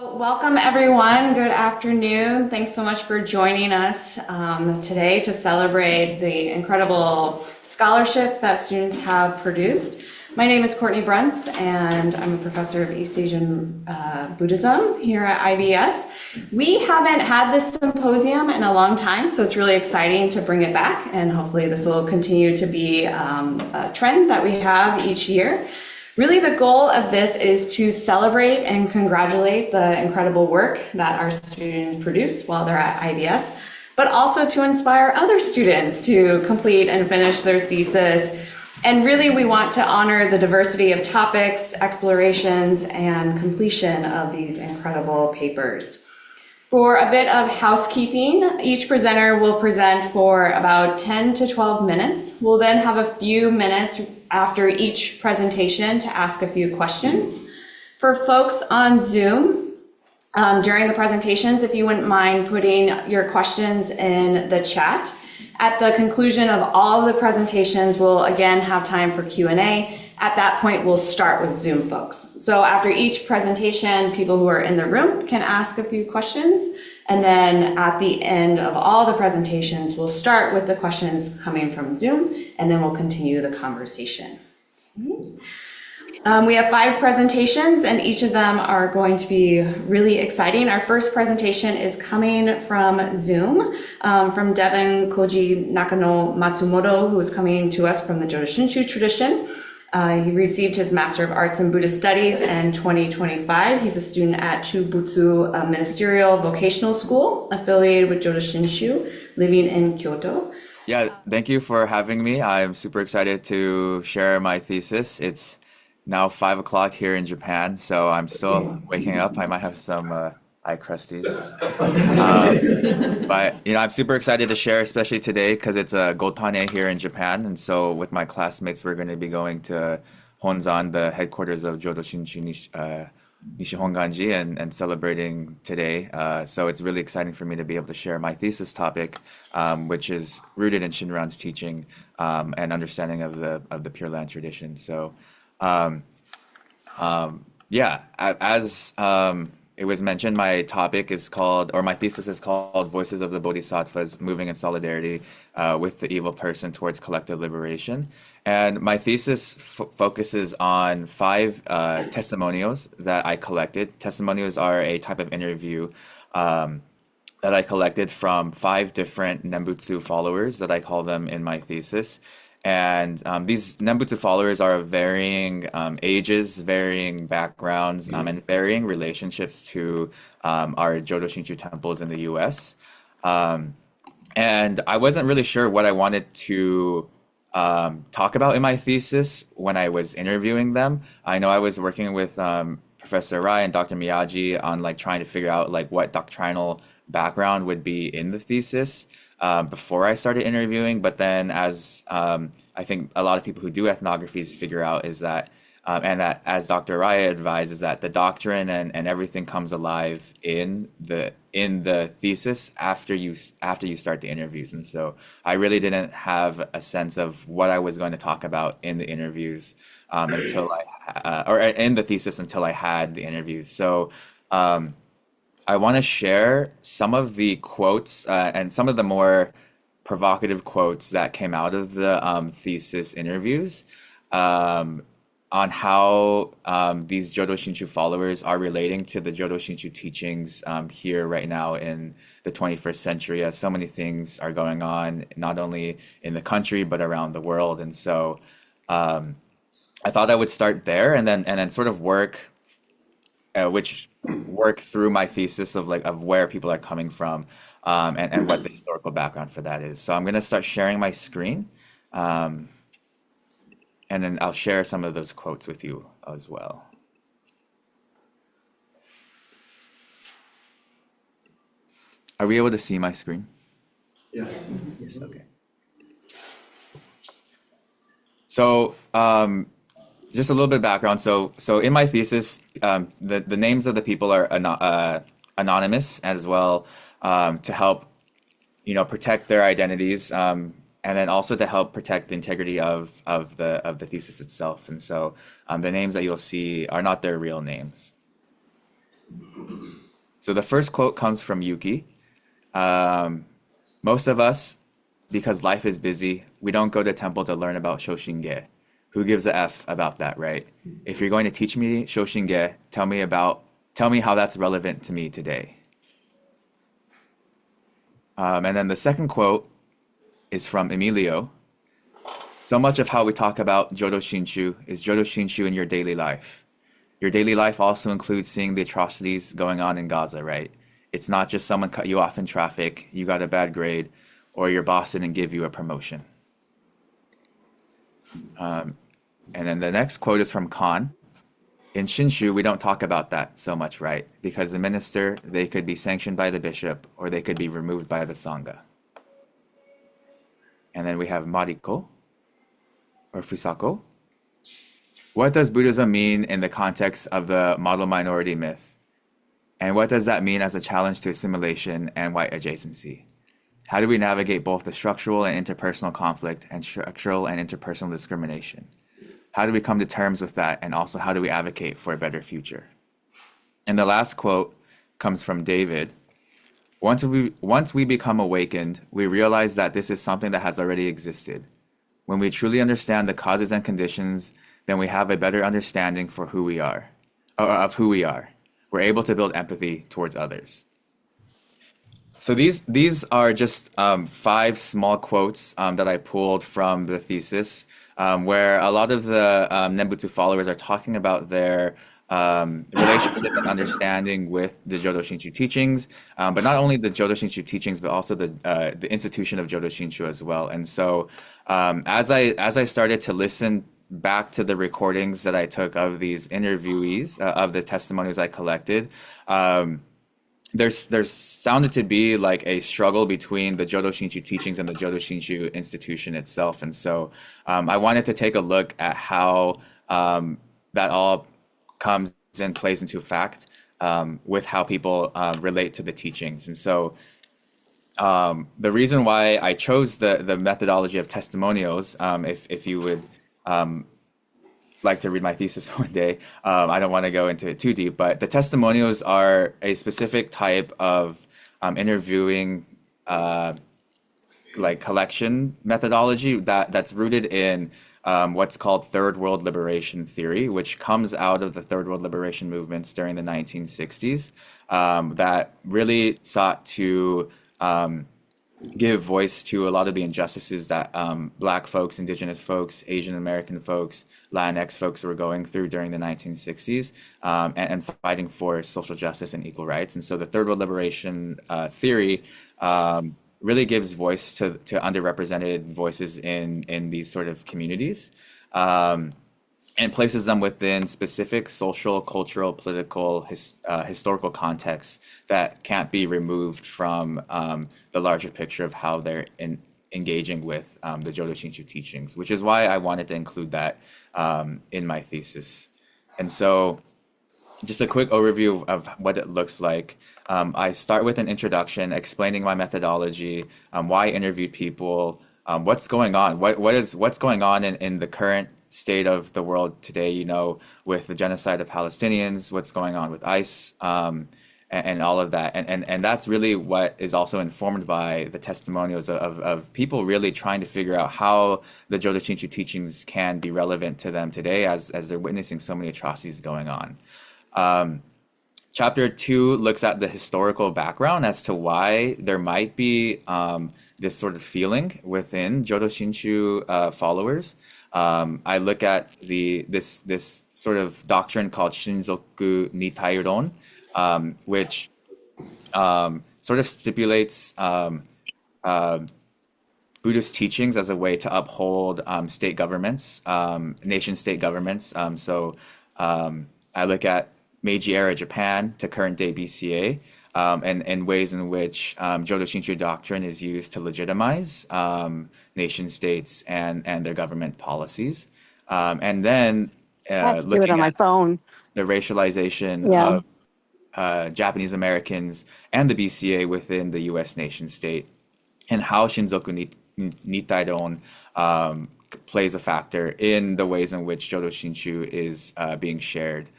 Welcome everyone. Good afternoon. Thanks so much for joining us today to celebrate the incredible scholarship that students have produced. My name is Courtney Bruntz and I'm a professor of East Asian Buddhism here at IBS. We haven't had this symposium in a long time, so it's really exciting to bring it back, and hopefully this will continue to be a trend that we have each year. Really, the goal of this is to celebrate and congratulate the incredible work that our students produce while they're at IBS, but also to inspire other students to complete and finish their thesis. And really, we want to honor the diversity of topics, explorations, and completion of these incredible papers. For a bit of housekeeping, each presenter will present for about 10 to 12 minutes. We'll then have a few minutes after each presentation to ask a few questions. For folks on Zoom, during the presentations, if you wouldn't mind putting your questions in the chat. At the conclusion of all of the presentations, we'll again have time for Q&A. At that point, we'll start with Zoom folks. So after each presentation, people who are in the room can ask a few questions. And then at the end of all the presentations, we'll start with the questions coming from Zoom, and then we'll continue the conversation. We have 5 presentations, and each of them are going to be really exciting. Our first presentation is coming from Zoom, from Devon Matsumoto, who is coming to us from the Jodo Shinshu tradition. He received his Master of Arts in Buddhist Studies in 2025. He's a student at Chubutsu Ministerial Vocational School, affiliated with Jodo Shinshu, living in Kyoto. Yeah, thank you for having me. I'm super excited to share my thesis. It's now 5 o'clock here in Japan, so I'm still waking up. I might have some eye crusties. But I'm super excited to share, especially today, because it's a Gotane here in Japan. And so with my classmates, we're going to be going to Honzan, the headquarters of Jodo Shinshu Nishihonganji, and celebrating today. So it's really exciting for me to be able to share my thesis topic, which is rooted in Shinran's teaching and understanding of the Pure Land tradition. So as it was mentioned, my topic is called, or my thesis is called, Voices of the Bodhisattvas Moving in Solidarity with the Evil Person Towards Collective Liberation. And my thesis focuses on 5 testimonials that I collected. Testimonials are a type of interview that I collected from 5 different Nembutsu followers that I call them in my thesis. And these Nembutsu followers are of varying ages, varying backgrounds, and varying relationships to our Jodo Shinshu temples in the US. And I wasn't really sure what I wanted to talk about in my thesis when I was interviewing them. I know I was working with Professor Rai and Dr. Miyagi on trying to figure out what doctrinal background would be in the thesis before I started interviewing. But then as I think a lot of people who do ethnographies figure out is that, and that as Dr. Raya advises, that the doctrine and everything comes alive in the thesis after you start the interviews. And so I really didn't have a sense of what I was going to talk about in the interviews or in the thesis until I had the interviews. So I want to share some of the quotes and some of the more provocative quotes that came out of the thesis interviews on how these Jodo Shinshu followers are relating to the Jodo Shinshu teachings here right now in the 21st century, as so many things are going on, not only in the country, but around the world. And so I thought I would start there and then sort of work through my thesis of where people are coming from and what the historical background for that is. So I'm going to start sharing my screen, and then I'll share some of those quotes with you as well. Are we able to see my screen? Yes. Yes. Okay. So just a little bit of background. So in my thesis, the names of the people are anonymous as well, to help protect their identities, and then also to help protect the integrity of the thesis itself. And so the names that you'll see are not their real names. So the first quote comes from Yuki. Um, Most of us, because life is busy, we don't go to temple to learn about Shoshinge. Who gives a F about that, right? If you're going to teach me Shoshinge, tell me how that's relevant to me today. And then the second quote is from Emilio. So much of how we talk about Jodo Shinshu is Jodo Shinshu in your daily life. Your daily life also includes seeing the atrocities going on in Gaza, right? It's not just someone cut you off in traffic, you got a bad grade, or your boss didn't give you a promotion. And then the next quote is from Khan. In Shinshu, we don't talk about that so much, right? Because the minister, they could be sanctioned by the bishop, or they could be removed by the Sangha. And then we have Mariko, or Fusako. What does Buddhism mean in the context of the model minority myth? And what does that mean as a challenge to assimilation and white adjacency? How do we navigate both the structural and interpersonal conflict and structural and interpersonal discrimination? How do we come to terms with that? And also, how do we advocate for a better future? And the last quote comes from David. Once we become awakened, we realize that this is something that has already existed. When we truly understand the causes and conditions, then we have a better understanding for who we are, or of who we are. We're able to build empathy towards others. So these are just 5 small quotes that I pulled from the thesis, where a lot of the Nembutsu followers are talking about their relationship and understanding with the Jodo Shinshu teachings, but not only the Jodo Shinshu teachings, but also the institution of Jodo Shinshu as well. And so, as I started to listen back to the recordings that I took of these interviewees, of the testimonies I collected, there's sounded to be like a struggle between the Jodo Shinshu teachings and the Jodo Shinshu institution itself. And so I wanted to take a look at how that all comes and plays into fact with how people relate to the teachings. And so the reason why I chose the methodology of testimonials, if you would like to read my thesis one day. I don't want to go into it too deep, but the testimonials are a specific type of interviewing like collection methodology that's rooted in what's called third world liberation theory, which comes out of the third world liberation movements during the 1960s, that really sought to give voice to a lot of the injustices that Black folks, Indigenous folks, Asian American folks, Latinx folks were going through during the 1960s, and fighting for social justice and equal rights. And so the Third World Liberation theory really gives voice to underrepresented voices in these sort of communities. And places them within specific social, cultural, political, historical contexts that can't be removed from the larger picture of how they're engaging with the Jodo Shinshu teachings, which is why I wanted to include that in my thesis. And so just a quick overview of what it looks like. I start with an introduction explaining my methodology, why I interviewed people, what's going on, what's going on in the current state of the world today, with the genocide of Palestinians, what's going on with ICE, and all of that. And that's really what is also informed by the testimonials of people really trying to figure out how the Jodo Shinshu teachings can be relevant to them today as they're witnessing so many atrocities going on. Chapter 2 looks at the historical background as to why there might be this sort of feeling within Jodo Shinshu followers. I look at this sort of doctrine called Shinzoku Nitairon, which sort of stipulates Buddhist teachings as a way to uphold state governments, nation-state governments. So I look at Meiji era Japan to current day BCA, and ways in which Jodo Shinshu doctrine is used to legitimize nation states and their government policies. And then I have to do it looking on my at phone. the racialization Yeah. of Japanese Americans and the BCA within the US nation state, and how Shinzoku Nitairon plays a factor in the ways in which Jodo Shinshu is being shared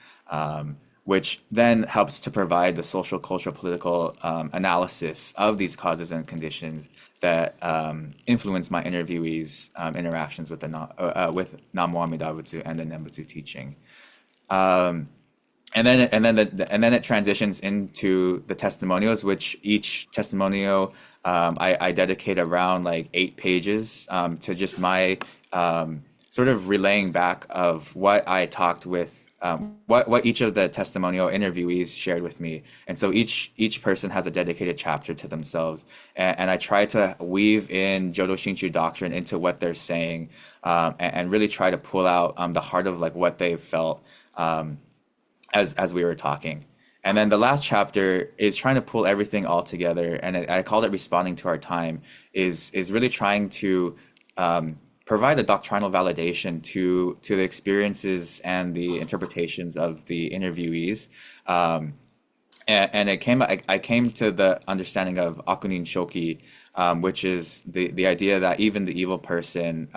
which then helps to provide the social, cultural, political analysis of these causes and conditions that influence my interviewees' interactions with with Namu Amida Butsu and the Nembutsu teaching. And then it transitions into the testimonials, which each testimonial I dedicate around like 8 pages to just my sort of relaying back of what I talked with what each of the testimonial interviewees shared with me. And so each person has a dedicated chapter to themselves, and I try to weave in Jodo Shinshu doctrine into what they're saying, and really try to pull out the heart of like what they felt as we were talking. And then the last chapter is trying to pull everything all together, and I called it responding to our time, is really trying to provide a doctrinal validation to the experiences and the interpretations of the interviewees. And I came to the understanding of Akunin Shoki, which is the idea that even the evil person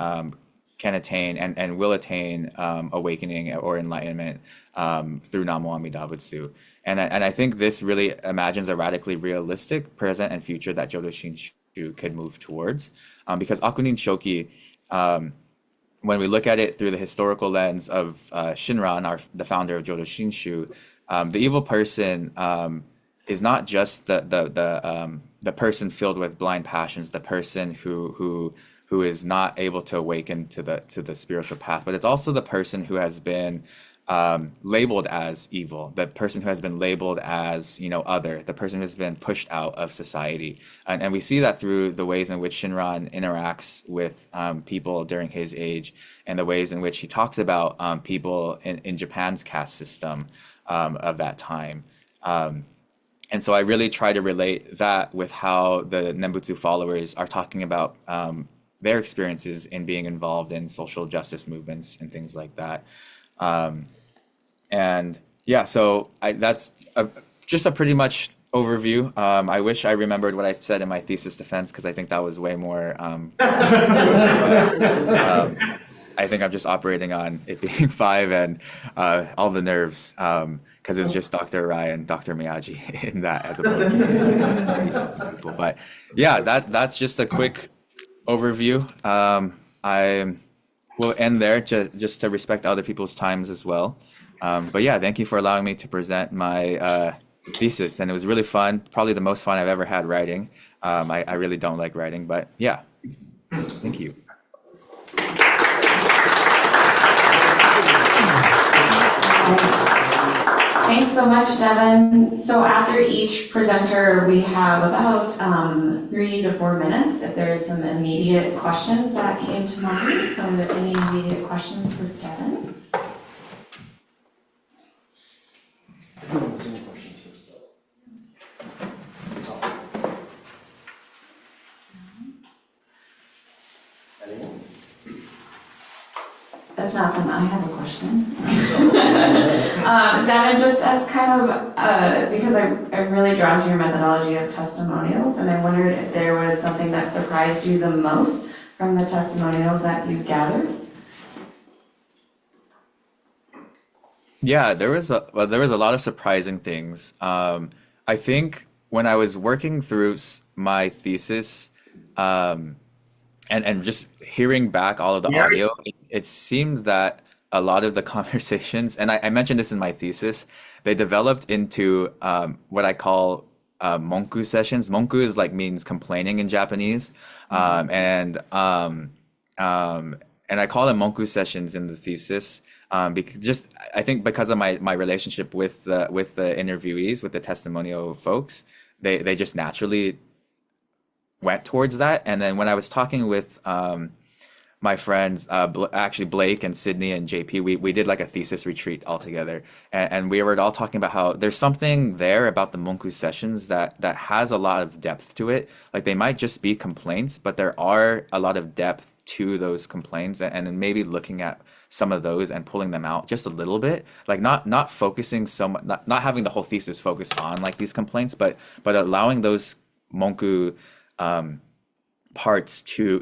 can attain and will attain awakening or enlightenment through Namu Amida Butsu. And I think this really imagines a radically realistic present and future that Jodo Shinshu could move towards. Because Akunin Shoki, when we look at it through the historical lens of Shinran, the founder of Jodo Shinshu, the evil person is not just the person filled with blind passions, the person who is not able to awaken to the spiritual path, but it's also the person who has been labeled as evil, the person who has been labeled as, other, the person who has been pushed out of society. And we see that through the ways in which Shinran interacts with people during his age, and the ways in which he talks about people in Japan's caste system of that time. And so I really try to relate that with how the Nembutsu followers are talking about their experiences in being involved in social justice movements and things like that. And yeah, so that's just a pretty much overview. I wish I remembered what I said in my thesis defense, because I think that was way more. I think I'm just operating on it being 5 and all the nerves, because it's just Dr. Arai and Dr. Miyagi in that, as opposed to people. But yeah, that's just a quick overview. I will end there just to respect other people's times as well. But yeah, thank you for allowing me to present my thesis, and it was really fun. Probably the most fun I've ever had writing. I really don't like writing, but yeah, thank you. Thanks so much, Devon. So after each presenter, we have about 3 to 4 minutes if there's some immediate questions that came to mind. So are there any immediate questions for Devon? Zoom questions first, though. That's all. Anyone? If not, then I have a question. Devon, just as kind of, because I'm really drawn to your methodology of testimonials, and I wondered if there was something that surprised you the most from the testimonials that you gathered? Yeah, there was a lot of surprising things. I think when I was working through my thesis, and just hearing back all of the audio, it seemed that a lot of the conversations, and I mentioned this in my thesis, they developed into what I call monku sessions. Monku is means complaining in Japanese, and I call them monku sessions in the thesis. Because I think because of my relationship with the interviewees, with the testimonial folks, they just naturally went towards that. And then when I was talking with my friends, actually Blake and Sydney and JP, we did like a thesis retreat all together, and we were all talking about how there's something there about the monku sessions that has a lot of depth to it. Like, they might just be complaints, but there are a lot of depth to those complaints, and then maybe looking at some of those and pulling them out just a little bit, like not focusing so much, not having the whole thesis focus on these complaints, but allowing those monku parts to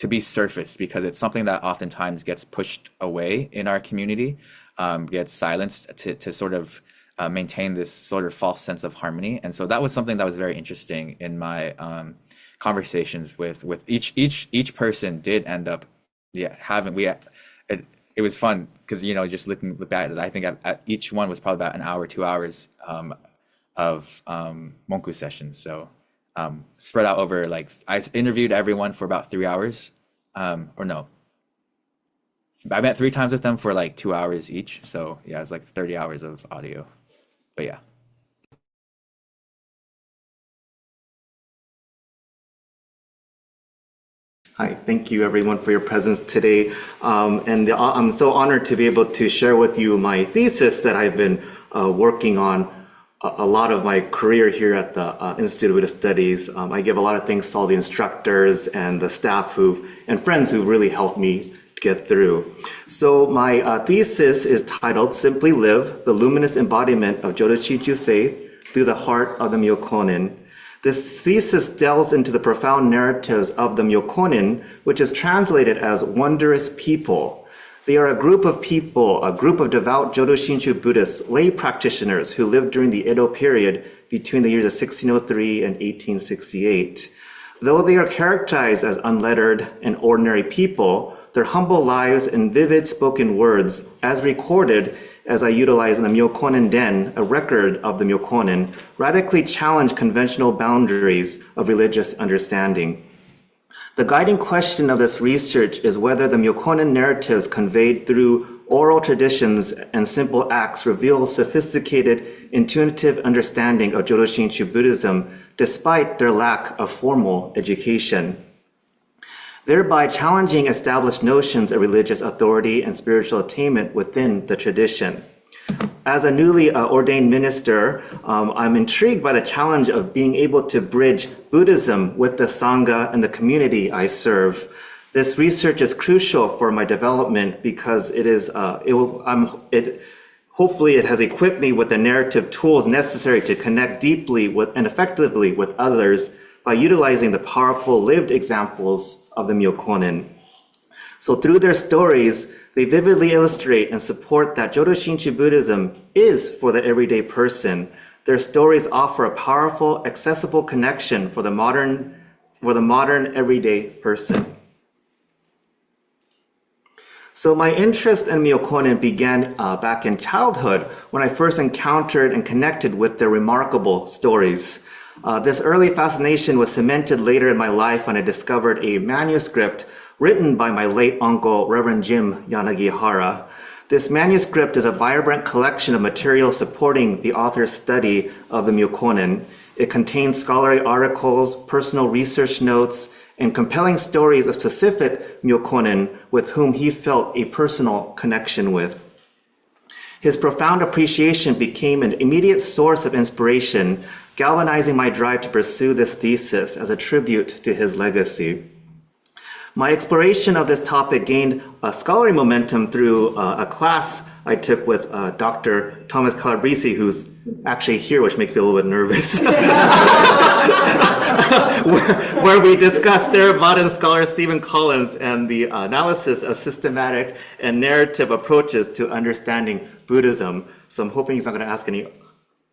be surfaced, because it's something that oftentimes gets pushed away in our community. gets silenced to sort of maintain this sort of false sense of harmony. And so that was something that was very interesting in my conversations with each person did end up it was fun because just looking back, I think at each one was probably about an hour, 2 hours of monku sessions. So spread out over I interviewed everyone for about 3 hours, or no, I met 3 times with them for 2 hours each. So yeah, it's 30 hours of audio. But yeah. Hi, thank you everyone for your presence today. I'm so honored to be able to share with you my thesis that I've been working on a lot of my career here at the Institute of Buddhist Studies. I give a lot of thanks to all the instructors and the staff and friends who really helped me get through. So my thesis is titled Simply Live, the Luminous Embodiment of Jodo Shinshu Faith Through the Heart of the Myokonin. This thesis delves into the profound narratives of the Myokonin, which is translated as wondrous people. They are a group of people, a group of devout Jodo Shinshu Buddhists, lay practitioners who lived during the Edo period between the years of 1603 and 1868. Though they are characterized as unlettered and ordinary people, their humble lives and vivid spoken words, as recorded as I utilize in the Myokonin Den, a record of the Myokonin, radically challenge conventional boundaries of religious understanding. The guiding question of this research is whether the Myokonin narratives conveyed through oral traditions and simple acts reveal sophisticated, intuitive understanding of Jodo Shinshu Buddhism despite their lack of formal education, thereby challenging established notions of religious authority and spiritual attainment within the tradition. As a newly ordained minister, I'm intrigued by the challenge of being able to bridge Buddhism with the Sangha and the community I serve. This research is crucial for my development because hopefully it has equipped me with the narrative tools necessary to connect deeply and effectively with others by utilizing the powerful lived examples of the Myokonin. So through their stories, they vividly illustrate and support that Jodo Shinshu Buddhism is for the everyday person. Their stories offer a powerful, accessible connection for the modern everyday person. So my interest in Myokonin began back in childhood when I first encountered and connected with their remarkable stories. This early fascination was cemented later in my life when I discovered a manuscript written by my late uncle, Reverend Jim Yanagihara. This manuscript is a vibrant collection of material supporting the author's study of the Myokonin. It contains scholarly articles, personal research notes, and compelling stories of specific Myokonin with whom he felt a personal connection with. His profound appreciation became an immediate source of inspiration, galvanizing my drive to pursue this thesis as a tribute to his legacy. My exploration of this topic gained a scholarly momentum through a class I took with Dr. Thomas Calabrese, who's actually here, which makes me a little bit nervous, where we discussed Theravada scholar Stephen Collins and the analysis of systematic and narrative approaches to understanding Buddhism. So I'm hoping he's not going to ask any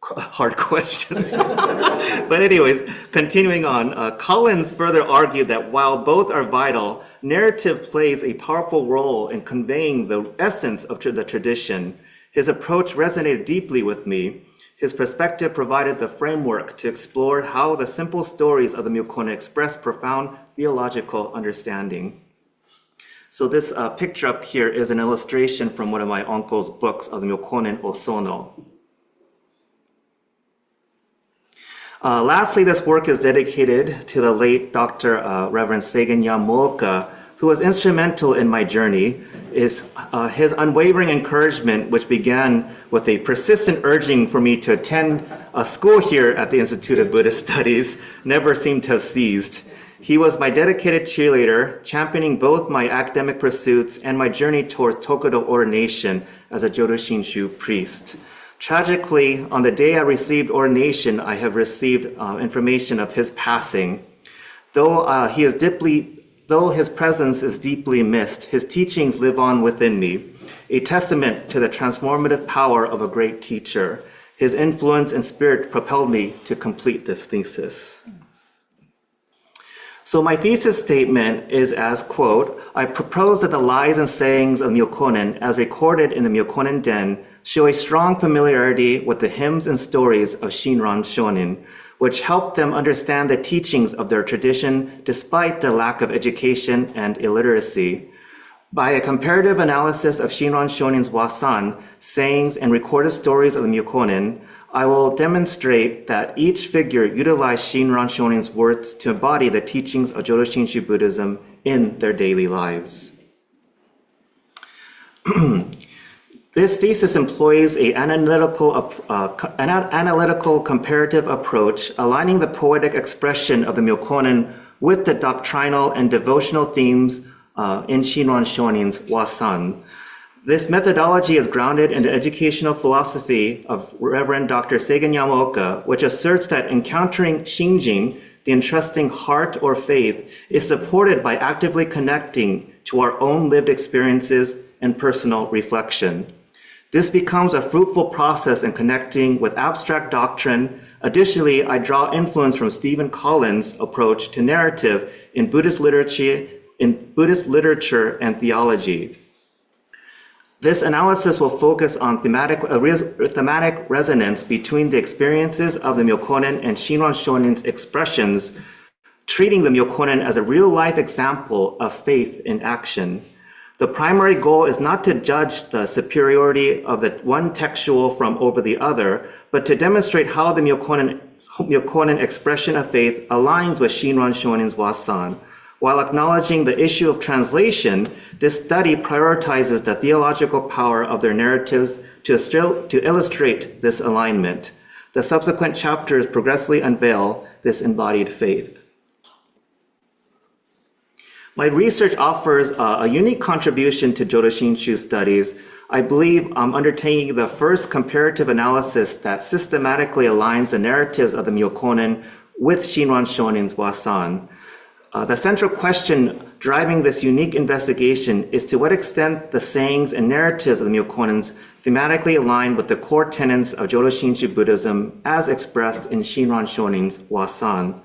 hard questions. But anyways, continuing on, Collins further argued that while both are vital, narrative plays a powerful role in conveying the essence of the tradition. His approach resonated deeply with me. His perspective provided the framework to explore how the simple stories of the Myokonin express profound theological understanding. So this picture up here is an illustration from one of my uncle's books of the Myokonin Osono. Lastly, this work is dedicated to the late Dr. Reverend Seigen Yamaoka, who was instrumental in my journey. His unwavering encouragement, which began with a persistent urging for me to attend a school here at the Institute of Buddhist Studies, never seemed to have ceased. He was my dedicated cheerleader, championing both my academic pursuits and my journey towards Tokudo ordination as a Jodo Shinshu priest. Tragically, on the day I received ordination, I have received information of his passing. Though he is deeply Though his presence is deeply missed, his teachings live on within me, a testament to the transformative power of a great teacher. His influence and spirit propelled me to complete this thesis. So my thesis statement is as, quote, I propose that the lies and sayings of Myokonin, as recorded in the Myokonin Den, show a strong familiarity with the hymns and stories of Shinran Shonin, which help them understand the teachings of their tradition despite their lack of education and illiteracy. By a comparative analysis of Shinran Shonin's wasan, sayings, and recorded stories of the Myokonin, I will demonstrate that each figure utilized Shinran Shonin's words to embody the teachings of Jodo Shinshu Buddhism in their daily lives. This thesis employs an analytical comparative approach, aligning the poetic expression of the Myokonin with the doctrinal and devotional themes in Shinran Shonin's wasan. This methodology is grounded in the educational philosophy of Reverend Dr. Seigen Yamaoka, which asserts that encountering Shinjin, the entrusting heart or faith, is supported by actively connecting to our own lived experiences and personal reflection. This becomes a fruitful process in connecting with abstract doctrine. Additionally, I draw influence from Stephen Collins' approach to narrative in Buddhist literature and theology. This analysis will focus on thematic resonance between the experiences of the Myokonin and Shinran Shonin's expressions, treating the Myokonin as a real-life example of faith in action. The primary goal is not to judge the superiority of the one textual from over the other, but to demonstrate how the Myokonin expression of faith aligns with Shinran Shonin's wasan. While acknowledging the issue of translation, this study prioritizes the theological power of their narratives to illustrate this alignment. The subsequent chapters progressively unveil this embodied faith. My research offers a unique contribution to Jodo Shinshu studies. I believe I'm undertaking the first comparative analysis that systematically aligns the narratives of the Myokonin with Shinran Shonin's wasan. The central question driving this unique investigation is to what extent the sayings and narratives of the Myokonins thematically align with the core tenets of Jodo Shinshu Buddhism as expressed in Shinran Shonin's wasan.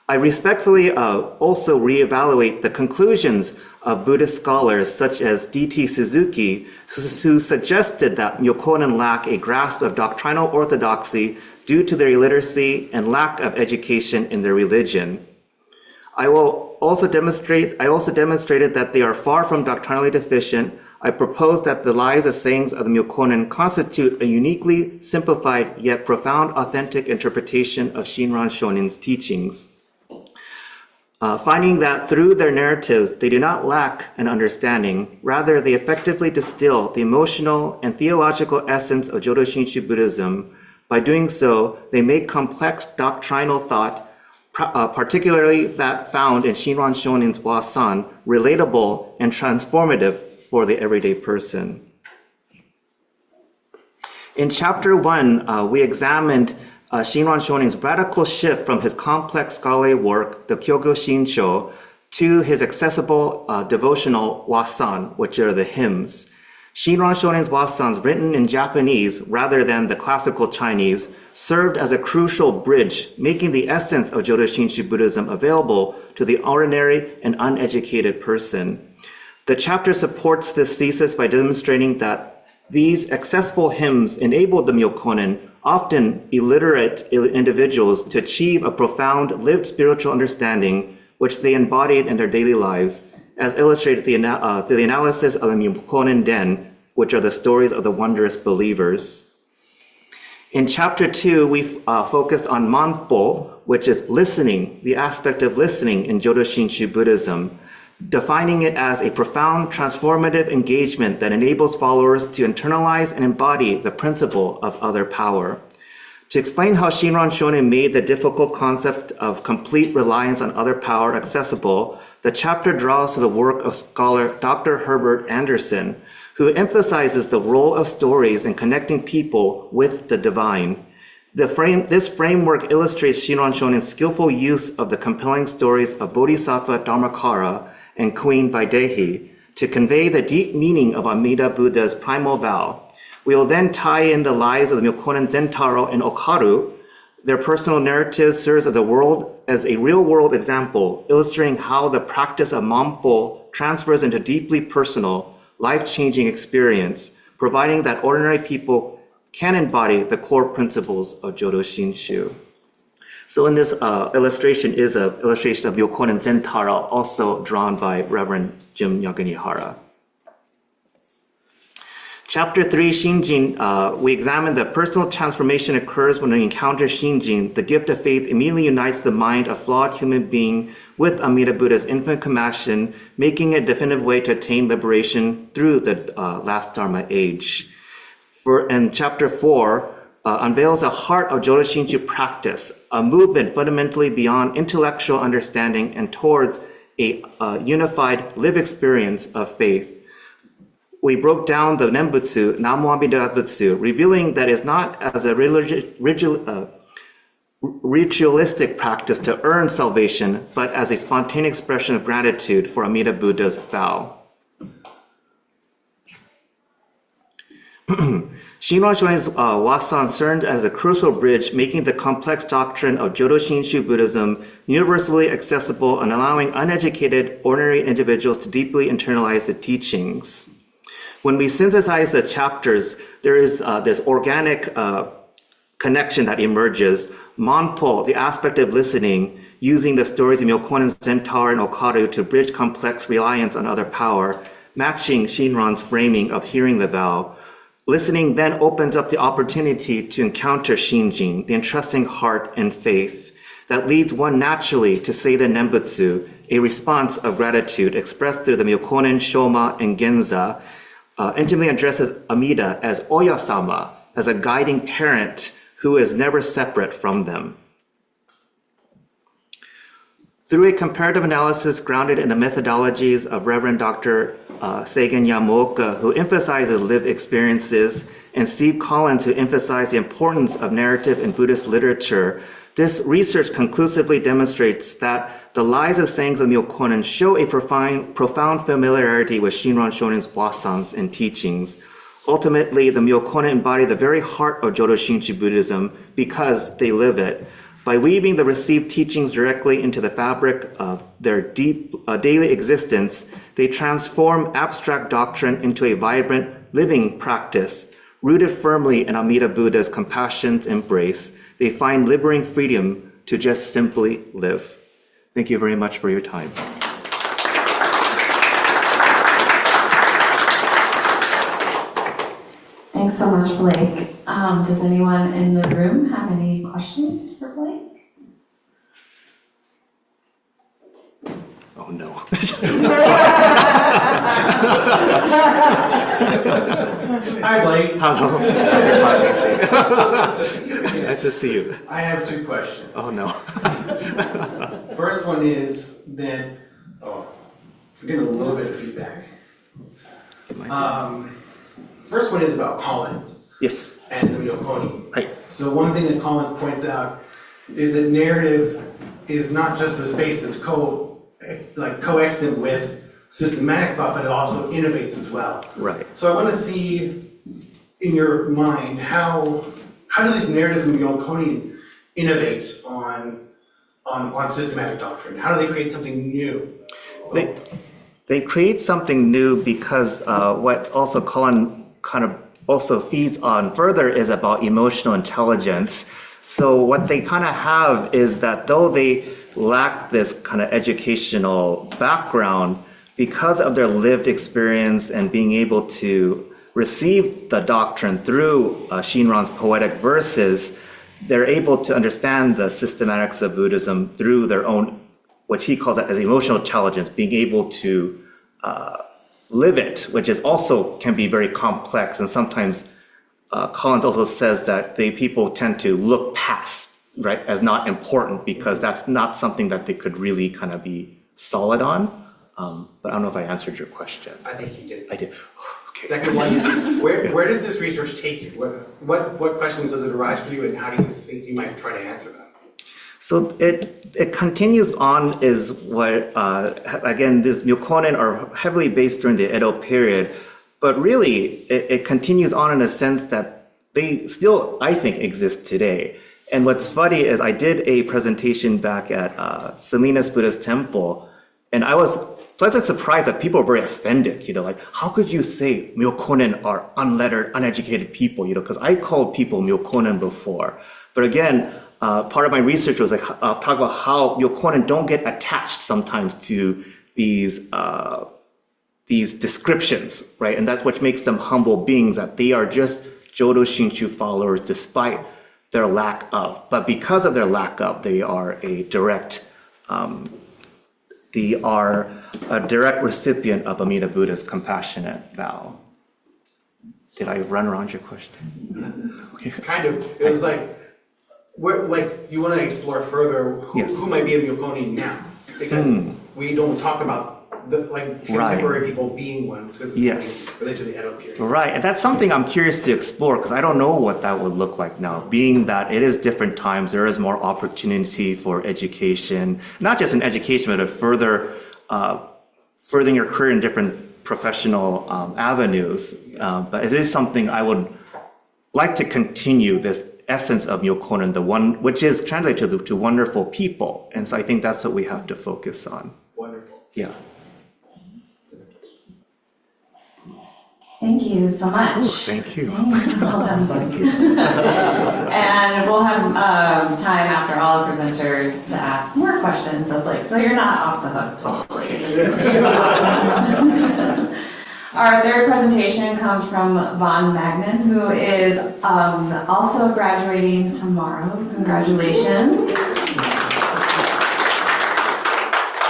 I respectfully also reevaluate the conclusions of Buddhist scholars such as D.T. Suzuki, who suggested that Myokonin lack a grasp of doctrinal orthodoxy due to their illiteracy and lack of education in their religion. I also demonstrated that they are far from doctrinally deficient. I propose that the lies and sayings of the Myokonin constitute a uniquely simplified yet profound authentic interpretation of Shinran Shonin's teachings. Finding that through their narratives, they do not lack an understanding. Rather, they effectively distill the emotional and theological essence of Jodo Shinshu Buddhism. By doing so, they make complex doctrinal thought, particularly that found in Shinran Shonin's wasan, relatable and transformative for the everyday person. In chapter 1, we examined Shinran Shonin's radical shift from his complex scholarly work, the Kyogo Shinsho, to his accessible devotional wasan, which are the hymns. Shinran Shonin's wasans, written in Japanese rather than the classical Chinese, served as a crucial bridge, making the essence of Jodo Shinshu Buddhism available to the ordinary and uneducated person. The chapter supports this thesis by demonstrating that these accessible hymns enabled the Myokonin, often illiterate individuals, to achieve a profound lived spiritual understanding, which they embodied in their daily lives, as illustrated through the analysis of the Myokonin Den, which are the stories of the wondrous believers. In chapter 2, we focused on Manpo, which is listening, the aspect of listening in Jodo Shinshu Buddhism, defining it as a profound transformative engagement that enables followers to internalize and embody the principle of other power. To explain how Shinran Shonin made the difficult concept of complete reliance on other power accessible, the chapter draws to the work of scholar Dr. Herbert Anderson, who emphasizes the role of stories in connecting people with the divine. This framework illustrates Shinran Shonin's skillful use of the compelling stories of Bodhisattva Dharmakara and Queen Vaidehi to convey the deep meaning of Amida Buddha's primal vow. We will then tie in the lives of the Myokonin Zentaro and Okaru. Their personal narrative serves as a real-world example, illustrating how the practice of Mampo transfers into deeply personal, life-changing experience, providing that ordinary people can embody the core principles of Jodo Shinshu. So in this illustration is an illustration of Myokonin Zentaro, also drawn by Reverend Jim Yagunihara. Chapter 3, Shinjin, we examine that personal transformation occurs when we encounter Shinjin. The gift of faith immediately unites the mind of flawed human being with Amida Buddha's infinite compassion, making it a definitive way to attain liberation through the last Dharma age. And chapter 4 unveils the heart of Jodo Shinshu practice, a movement fundamentally beyond intellectual understanding and towards a unified lived experience of faith. We broke down the Nembutsu, Namo Amida Butsu, revealing that it's not as a ritualistic practice to earn salvation, but as a spontaneous expression of gratitude for Amida Buddha's vow. Shinran Shonin's Wasan served as a crucial bridge, making the complex doctrine of Jodo Shinshu Buddhism universally accessible and allowing uneducated, ordinary individuals to deeply internalize the teachings. When we synthesize the chapters, there is this organic connection that emerges. Manpo, the aspect of listening, using the stories of Myokonin Zentaro and Okaru to bridge complex reliance on other power, matching Shinran's framing of hearing the vow. Listening then opens up the opportunity to encounter Shinjin, the entrusting heart and faith that leads one naturally to say the Nembutsu, a response of gratitude expressed through the Myokonin, Shoma, and Genza, intimately addresses Amida as Oya-sama, as a guiding parent who is never separate from them. Through a comparative analysis grounded in the methodologies of Reverend Dr. Seigen Yamaoka, who emphasizes lived experiences, and Steve Collins, who emphasized the importance of narrative in Buddhist literature, this research conclusively demonstrates that the lives of sayings of Myokonin show a profound familiarity with Shinran Shonin's wasans and teachings. Ultimately, the Myokonin embody the very heart of Jodo Shinshu Buddhism because they live it. By weaving the received teachings directly into the fabric of their deep daily existence, they transform abstract doctrine into a vibrant, living practice. Rooted firmly in Amida Buddha's compassion's embrace, they find liberating freedom to just simply live. Thank you very much for your time. Thanks so much, Blake. Does anyone in the room have any questions for Blake? Oh no. Hi, Blake. Hello. Nice to see you. I have two questions. Oh no. First one is that, I'm getting a little bit of feedback. First one is about Collins Yes. and the Myokonin. Hi. So one thing that Collins points out is that narrative is not just the space that's coexistent with systematic thought, but it also innovates as well. Right. So I want to see in your mind how do these narratives in Myokonin innovate on systematic doctrine? How do they create something new? They create something new because what also Colin kind of also feeds on further is about emotional intelligence. So what they kind of have is that though they lack this kind of educational background, because of their lived experience and being able to receive the doctrine through Shinran's poetic verses, they're able to understand the systematics of Buddhism through their own, what he calls it as emotional intelligence, being able to live it, which is also can be very complex. And sometimes Collins also says that people tend to look past, right, as not important because that's not something that they could really kind of be solid on. But I don't know if I answered your question. I think you did. I did. Second one, where does this research take you? What questions does it arise for you, and how do you think you might try to answer them? So it continues on is what, again, these Myokonen are heavily based during the Edo period, but really it continues on in a sense that they still, I think, exist today. And what's funny is I did a presentation back at Salinas Buddhist Temple, and I was pleasantly surprised that people were very offended, like, how could you say Myokonen are unlettered, uneducated people, because I called people Myokonen before. But again, part of my research was like talk about how Myokonen don't get attached sometimes to these descriptions, right? And that's what makes them humble beings, that they are just Jodo Shinshu followers despite their lack of. But because of their lack of, they are a direct recipient of Amida Buddha's compassionate vow. Did I run around your question? Okay. Kind of. It was like, you want to explore further who might be a Myokonin now, because we don't talk about contemporary people being one, because it's related to the Edo period. Right, and that's something I'm curious to explore, because I don't know what that would look like now, being that it is different times, there is more opportunity for education, not just in education, but furthering your career in different professional avenues. But it is something I would like to continue, this essence of Myokonen, the one which is translated to wonderful people. And so I think that's what we have to focus on. Wonderful. Yeah. Thank you so much. Ooh, thank you. Well done. Thank you. And we'll have time after all the presenters to ask more questions of so you're not off the hook totally. Our third presentation comes from Vonn Magnin, who is also graduating tomorrow. Congratulations.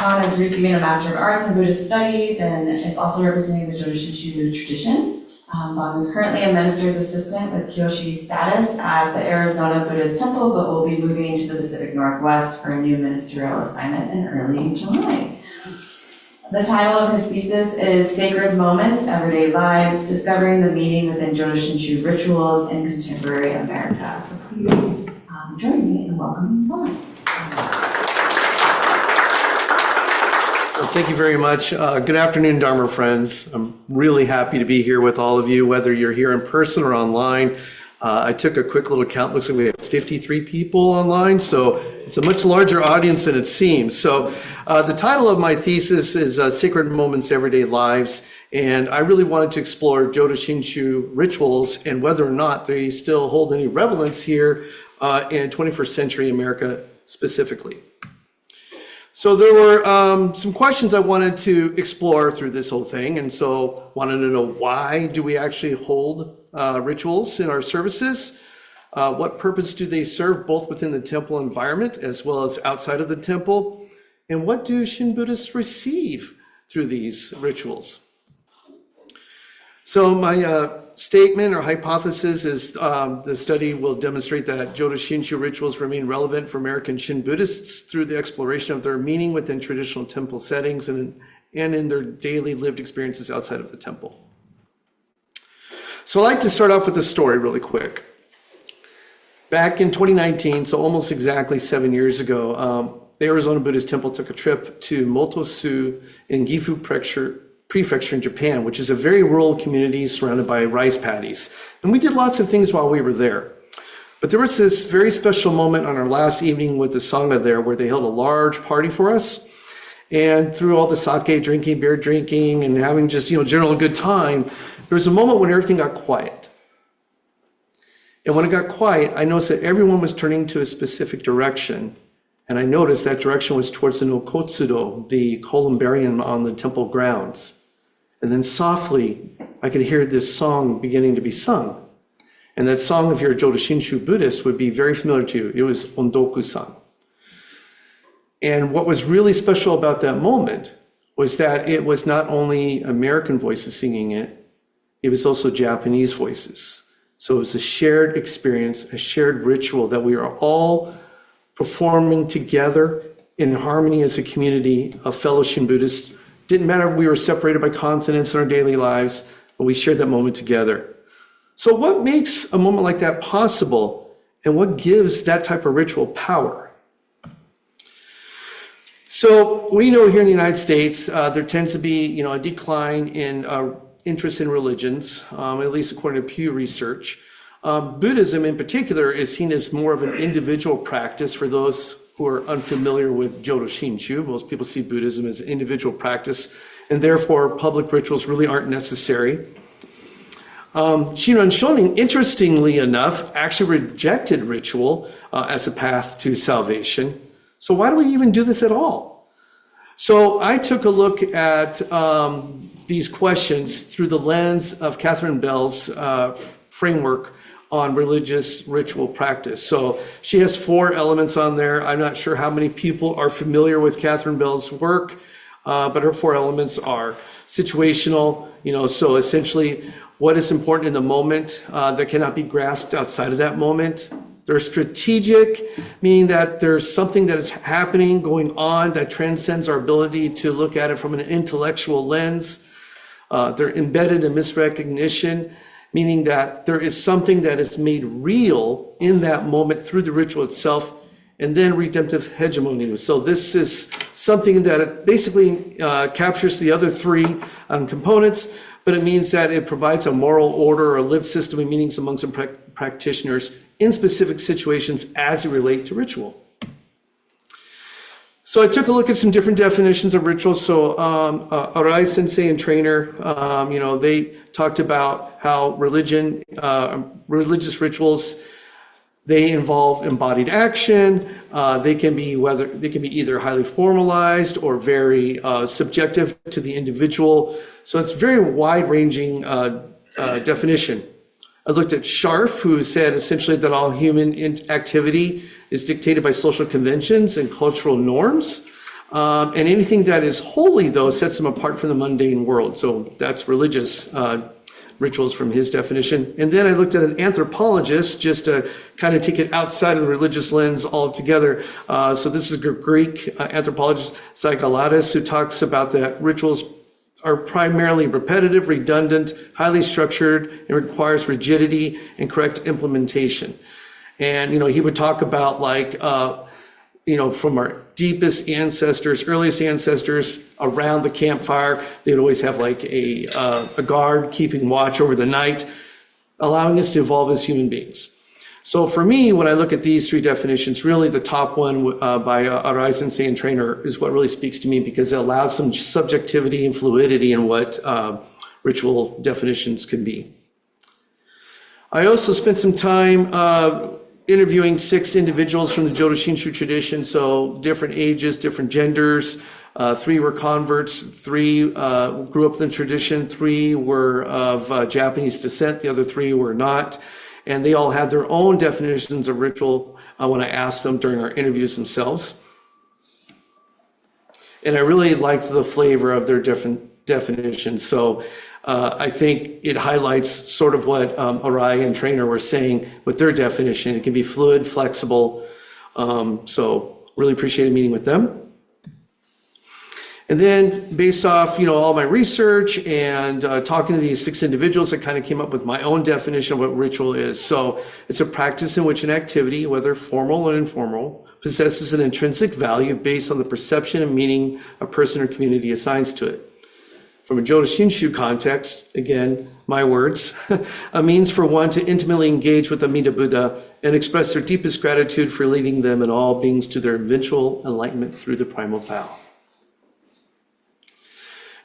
Vonn is receiving a Master of Arts in Buddhist Studies and is also representing the Jodo Shinshu tradition. Vonn is currently a minister's assistant with Kyoshi status at the Arizona Buddhist Temple, but will be moving to the Pacific Northwest for a new ministerial assignment in early July. The title of his thesis is Sacred Moments, Everyday Lives, Discovering the Meaning Within Jodo Shinshu Rituals in Contemporary America. So please join me in welcoming Vonn. Well, thank you very much. Good afternoon, Dharma friends. I'm really happy to be here with all of you, whether you're here in person or online. I took a quick little count. Looks like we have 53 people online, so it's a much larger audience than it seems. So the title of my thesis is Sacred Moments, Everyday Lives, and I really wanted to explore Jodo Shinshu rituals and whether or not they still hold any relevance here in 21st century America specifically. So there were some questions I wanted to explore through this whole thing, and so wanted to know, why do we actually hold rituals in our services? What purpose do they serve both within the temple environment as well as outside of the temple? And what do Shin Buddhists receive through these rituals? So my statement or hypothesis is the study will demonstrate that Jodo Shinshu rituals remain relevant for American Shin Buddhists through the exploration of their meaning within traditional temple settings and in their daily lived experiences outside of the temple. So I'd like to start off with a story really quick. Back in 2019, so almost exactly 7 years ago, the Arizona Buddhist Temple took a trip to Motosu in Gifu Prefecture in Japan, which is a very rural community surrounded by rice paddies. And we did lots of things while we were there. But there was this very special moment on our last evening with the Sangha there where they held a large party for us. And through all the sake drinking, beer drinking, and having just, general good time, there was a moment when everything got quiet. And when it got quiet, I noticed that everyone was turning to a specific direction. And I noticed that direction was towards the Nokotsudo, the columbarium on the temple grounds. And then softly, I could hear this song beginning to be sung. And that song, if you're a Jodo Shinshu Buddhist, would be very familiar to you. It was Ondoku-san. And what was really special about that moment was that it was not only American voices singing it, it was also Japanese voices. So it was a shared experience, a shared ritual that we are all performing together in harmony as a community of fellow Shin Buddhists. Didn't matter if we were separated by continents in our daily lives, but we shared that moment together. So what makes a moment like that possible, and what gives that type of ritual power? So we know here in the United States, there tends to be, a decline in interest in religions, at least according to Pew Research. Buddhism in particular is seen as more of an individual practice for those who are unfamiliar with Jodo Shinshu. Most people see Buddhism as an individual practice, and therefore public rituals really aren't necessary. Shinran Shonin, interestingly enough, actually rejected ritual as a path to salvation. So why do we even do this at all? So I took a look at these questions through the lens of Catherine Bell's framework on religious ritual practice. So she has 4 elements on there. I'm not sure how many people are familiar with Catherine Bell's work, but her 4 elements are situational, so essentially what is important in the moment that cannot be grasped outside of that moment. They're strategic, meaning that there's something that is happening, going on, that transcends our ability to look at it from an intellectual lens. They're embedded in misrecognition, meaning that there is something that is made real in that moment through the ritual itself, and then redemptive hegemony. So this is something that basically captures the other 3 components, but it means that it provides a moral order or a lived system of meanings amongst the practitioners in specific situations as it relate to ritual. So I took a look at some different definitions of rituals. So Arai Sensei and trainer, they talked about how religious rituals, they involve embodied action. They can be either highly formalized or very subjective to the individual. So it's very wide-ranging definition. I looked at Scharf, who said essentially that all human activity is dictated by social conventions and cultural norms. And anything that is holy, though, sets them apart from the mundane world. So that's religious rituals from his definition. And then I looked at an anthropologist just to kind of take it outside of the religious lens altogether. So this is a Greek anthropologist, Zygaladis, who talks about that rituals are primarily repetitive, redundant, highly structured, and requires rigidity and correct implementation. And, he would talk about from our deepest ancestors, earliest ancestors around the campfire, they would always have a guard keeping watch over the night, allowing us to evolve as human beings. So for me, when I look at these 3 definitions, really the top one by Arai Sensei and trainer is what really speaks to me, because it allows some subjectivity and fluidity in what ritual definitions can be. I also spent some time interviewing 6 individuals from the Jodo Shinshu tradition, so different ages, different genders. 3 were converts, 3 grew up in the tradition, 3 were of Japanese descent, the other 3 were not. And they all had their own definitions of ritual when I asked them during our interviews themselves. And I really liked the flavor of their different definitions. So I think it highlights sort of what Arai and trainer were saying with their definition. It can be fluid, flexible. So really appreciated meeting with them. And then based off, all my research and talking to these 6 individuals, I kind of came up with my own definition of what ritual is. So it's a practice in which an activity, whether formal or informal, possesses an intrinsic value based on the perception and meaning a person or community assigns to it. From a Jodo Shinshu context, again, my words, a means for one to intimately engage with Amida Buddha and express their deepest gratitude for leading them and all beings to their eventual enlightenment through the primal vow.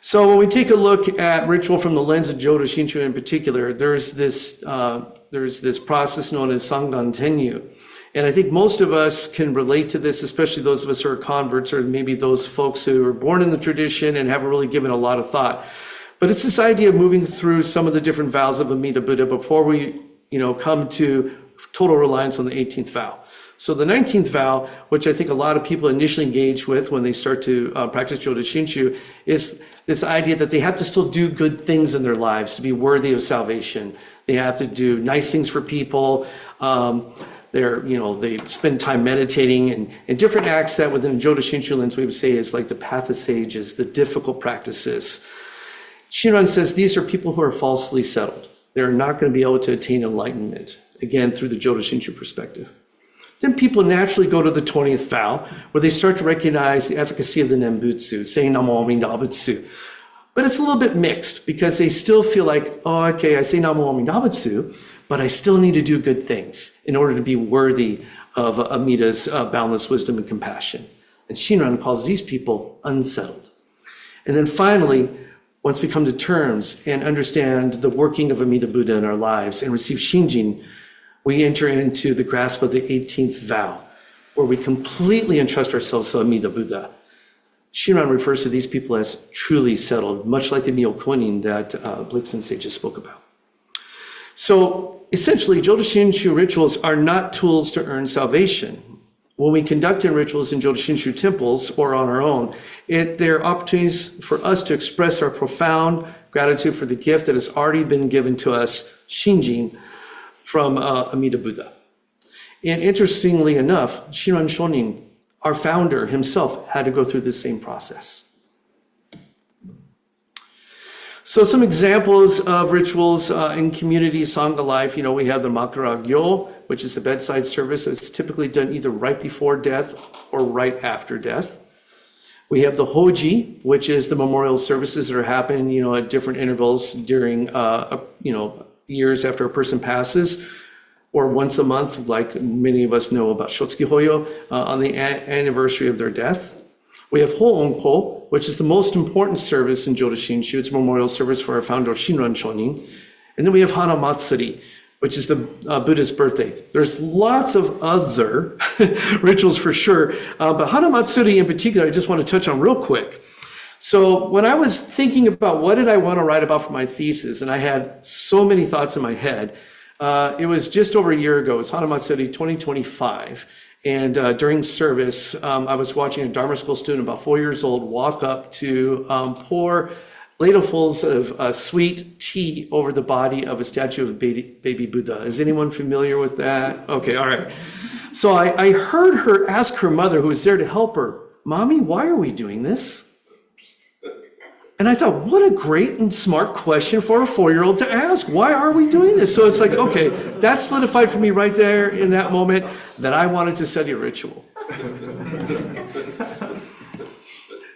So when we take a look at ritual from the lens of Jodo Shinshu in particular, there's this process known as Sangan Tenyu. And I think most of us can relate to this, especially those of us who are converts, or maybe those folks who were born in the tradition and haven't really given a lot of thought. But it's this idea of moving through some of the different vows of Amida Buddha before we, come to total reliance on the 18th vow. So the 19th vow, which I think a lot of people initially engage with when they start to practice Jodo Shinshu, is this idea that they have to still do good things in their lives to be worthy of salvation. They have to do nice things for people. They spend time meditating and different acts that within Jodo Shinshu lens we would say is like the path of sages, the difficult practices. Shinran says these are people who are falsely settled. They're not going to be able to attain enlightenment, again, through the Jodo Shinshu perspective. Then people naturally go to the 20th vow, where they start to recognize the efficacy of the Nembutsu, saying Namo Amida Butsu. But it's a little bit mixed, because they still feel like, oh, okay, I say Namo Amida Butsu, but I still need to do good things in order to be worthy of Amida's boundless wisdom and compassion. And Shinran calls these people unsettled. And then finally, once we come to terms and understand the working of Amida Buddha in our lives and receive Shinjin, we enter into the grasp of the 18th vow, where we completely entrust ourselves to Amida Buddha. Shinran refers to these people as truly settled, much like the Myokonin that Blake Sensei just spoke about. So essentially, Jodo Shinshu rituals are not tools to earn salvation. When we conduct in rituals in Jodo Shinshu temples or on our own, they're opportunities for us to express our profound gratitude for the gift that has already been given to us, Shinjin, from Amida Buddha. And interestingly enough, Shinran Shonin, our founder himself, had to go through the same process. So some examples of rituals in community Sangha life, we have the Makara-gyo, which is the bedside service. It's typically done either right before death or right after death. We have the Hoji, which is the memorial services that are happening, at different intervals during, years after a person passes, or once a month, like many of us know about Shotsuki Hoyo, on the anniversary of their death. We have Ho-onko, which is the most important service in Jodo Shinshu. It's a memorial service for our founder, Shinran Shonin. And then we have Hana Matsuri, which is the Buddha's birthday. There's lots of other rituals for sure, but Hana Matsuri in particular, I just want to touch on real quick. So when I was thinking about what did I want to write about for my thesis, and I had so many thoughts in my head, it was just over a year ago. It was Hana Matsuri 2025. And during service, I was watching a Dharma school student, about 4 years old, walk up to pour ladlefuls of sweet tea over the body of a statue of baby Buddha. Is anyone familiar with that? Okay, all right. So I heard her ask her mother, who was there to help her, "Mommy, why are we doing this?" And I thought, what a great and smart question for a 4-year-old to ask. Why are we doing this? So it's like, okay, that solidified for me right there in that moment that I wanted to study a ritual.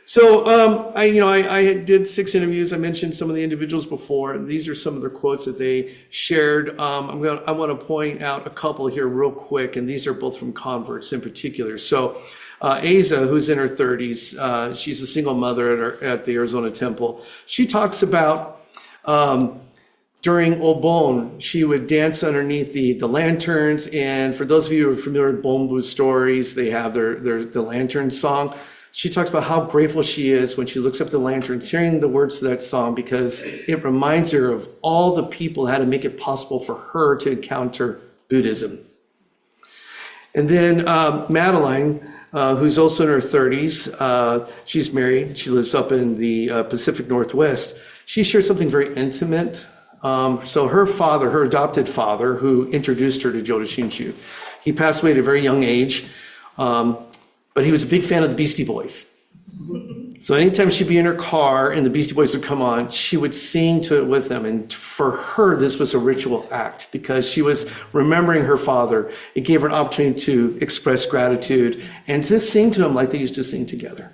So I did 6 interviews. I mentioned some of the individuals before, and these are some of the quotes that they shared. I want to point out a couple here real quick, and these are both from converts in particular. So Asa, who's in her 30s, she's a single mother at the Arizona Temple. She talks about during Obon, she would dance underneath the lanterns. And for those of you who are familiar with Bonbu stories, they have the lantern song. She talks about how grateful she is when she looks up at the lanterns, hearing the words to that song, because it reminds her of all the people who had to make it possible for her to encounter Buddhism. And then Madeline, who's also in her 30s, she's married. She lives up in the Pacific Northwest. She shares something very intimate. So her father, her adopted father, who introduced her to Jodo Shinshu, he passed away at a very young age, but he was a big fan of the Beastie Boys. So anytime she'd be in her car and the Beastie Boys would come on, she would sing to it with them. And for her, this was a ritual act because she was remembering her father. It gave her an opportunity to express gratitude and to sing to him like they used to sing together.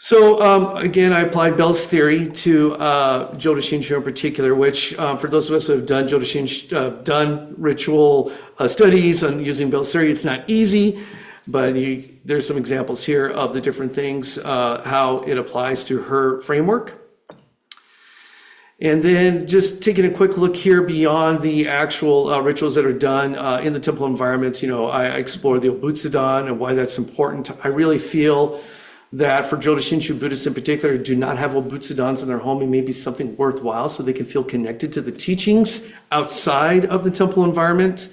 So again, I applied Bell's theory to Jodo Shinshu in particular, which for those of us who have done Jodo Shinshu, done ritual studies on using Bell's theory, it's not easy, but there's some examples here of the different things, how it applies to her framework. And then just taking a quick look here beyond the actual rituals that are done in the temple environment, I explore the Obutsudan and why that's important. I really feel that for Jodo Shinshu Buddhists in particular who do not have Obutsudans in their home, it may be something worthwhile so they can feel connected to the teachings outside of the temple environment.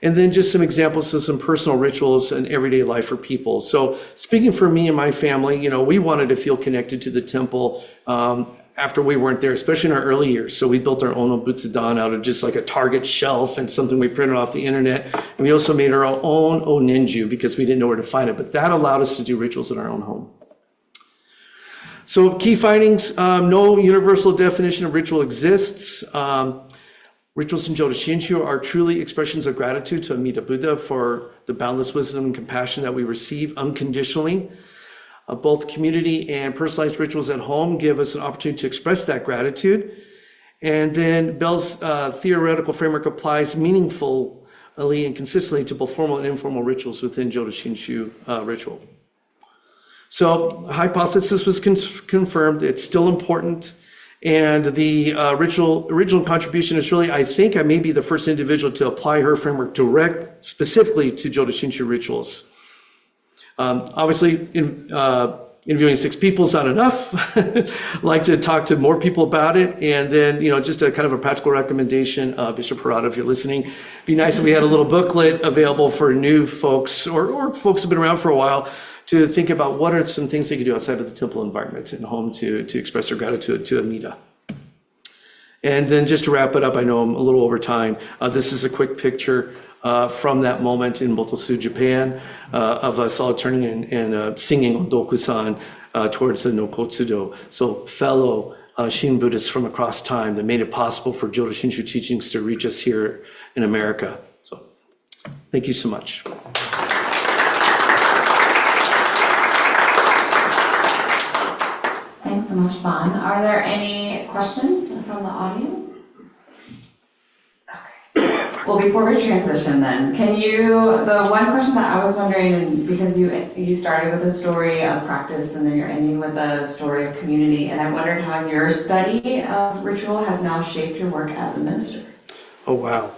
And then just some examples of some personal rituals in everyday life for people. So speaking for me and my family, we wanted to feel connected to the temple after we weren't there, especially in our early years. So we built our own Obutsudan out of just like a Target shelf and something we printed off the internet. And we also made our own Oninju because we didn't know where to find it. But that allowed us to do rituals in our own home. So key findings, no universal definition of ritual exists. Rituals in Jodo Shinshu are truly expressions of gratitude to Amida Buddha for the boundless wisdom and compassion that we receive unconditionally. Both community and personalized rituals at home give us an opportunity to express that gratitude. And then Bell's theoretical framework applies meaningfully and consistently to both formal and informal rituals within Jodo Shinshu ritual. So hypothesis was confirmed. It's still important. And the original contribution is really, I think I may be the first individual to apply her framework specifically to Jodo Shinshu rituals. Obviously, interviewing 6 people is not enough. I'd like to talk to more people about it. And then, just a kind of a practical recommendation, Bishop Harada, if you're listening, it'd be nice if we had a little booklet available for new folks or folks who've been around for a while to think about what are some things they could do outside of the temple environment and home to express their gratitude to Amida. And then just to wrap it up, I know I'm a little over time. This is a quick picture from that moment in Motosu, Japan, of us all turning and singing Ondoku-san towards the Nokotsudo. So fellow Shin Buddhists from across time that made it possible for Jodo Shinshu teachings to reach us here in America. So thank you so much. Thanks so much, Vonn. Are there any questions from the audience? Okay. Well, before we transition then, the one question that I was wondering, and because you started with the story of practice and then you're ending with the story of community, and I wondered how your study of ritual has now shaped your work as a minister. Oh, wow.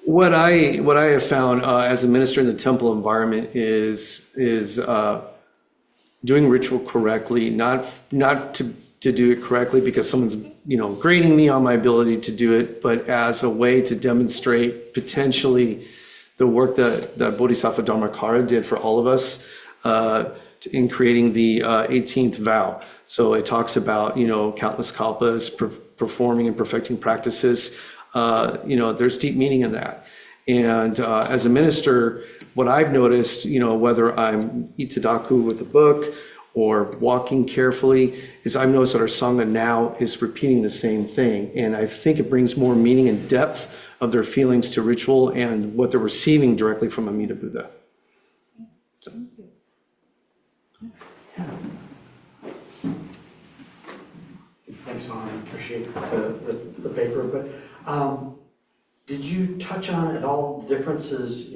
What I have found as a minister in the temple environment is doing ritual correctly, not to do it correctly because someone's grading me on my ability to do it, but as a way to demonstrate potentially the work that Bodhisattva Dharmakara did for all of us in creating the 18th vow. So it talks about countless kalpas, performing and perfecting practices. There's deep meaning in that. And as a minister, what I've noticed, whether I'm itadaku with a book or walking carefully, is I've noticed that our Sangha now is repeating the same thing. And I think it brings more meaning and depth of their feelings to ritual and what they're receiving directly from Amida Buddha. Thanks, Vonn. I appreciate the paper, but did you touch on at all differences?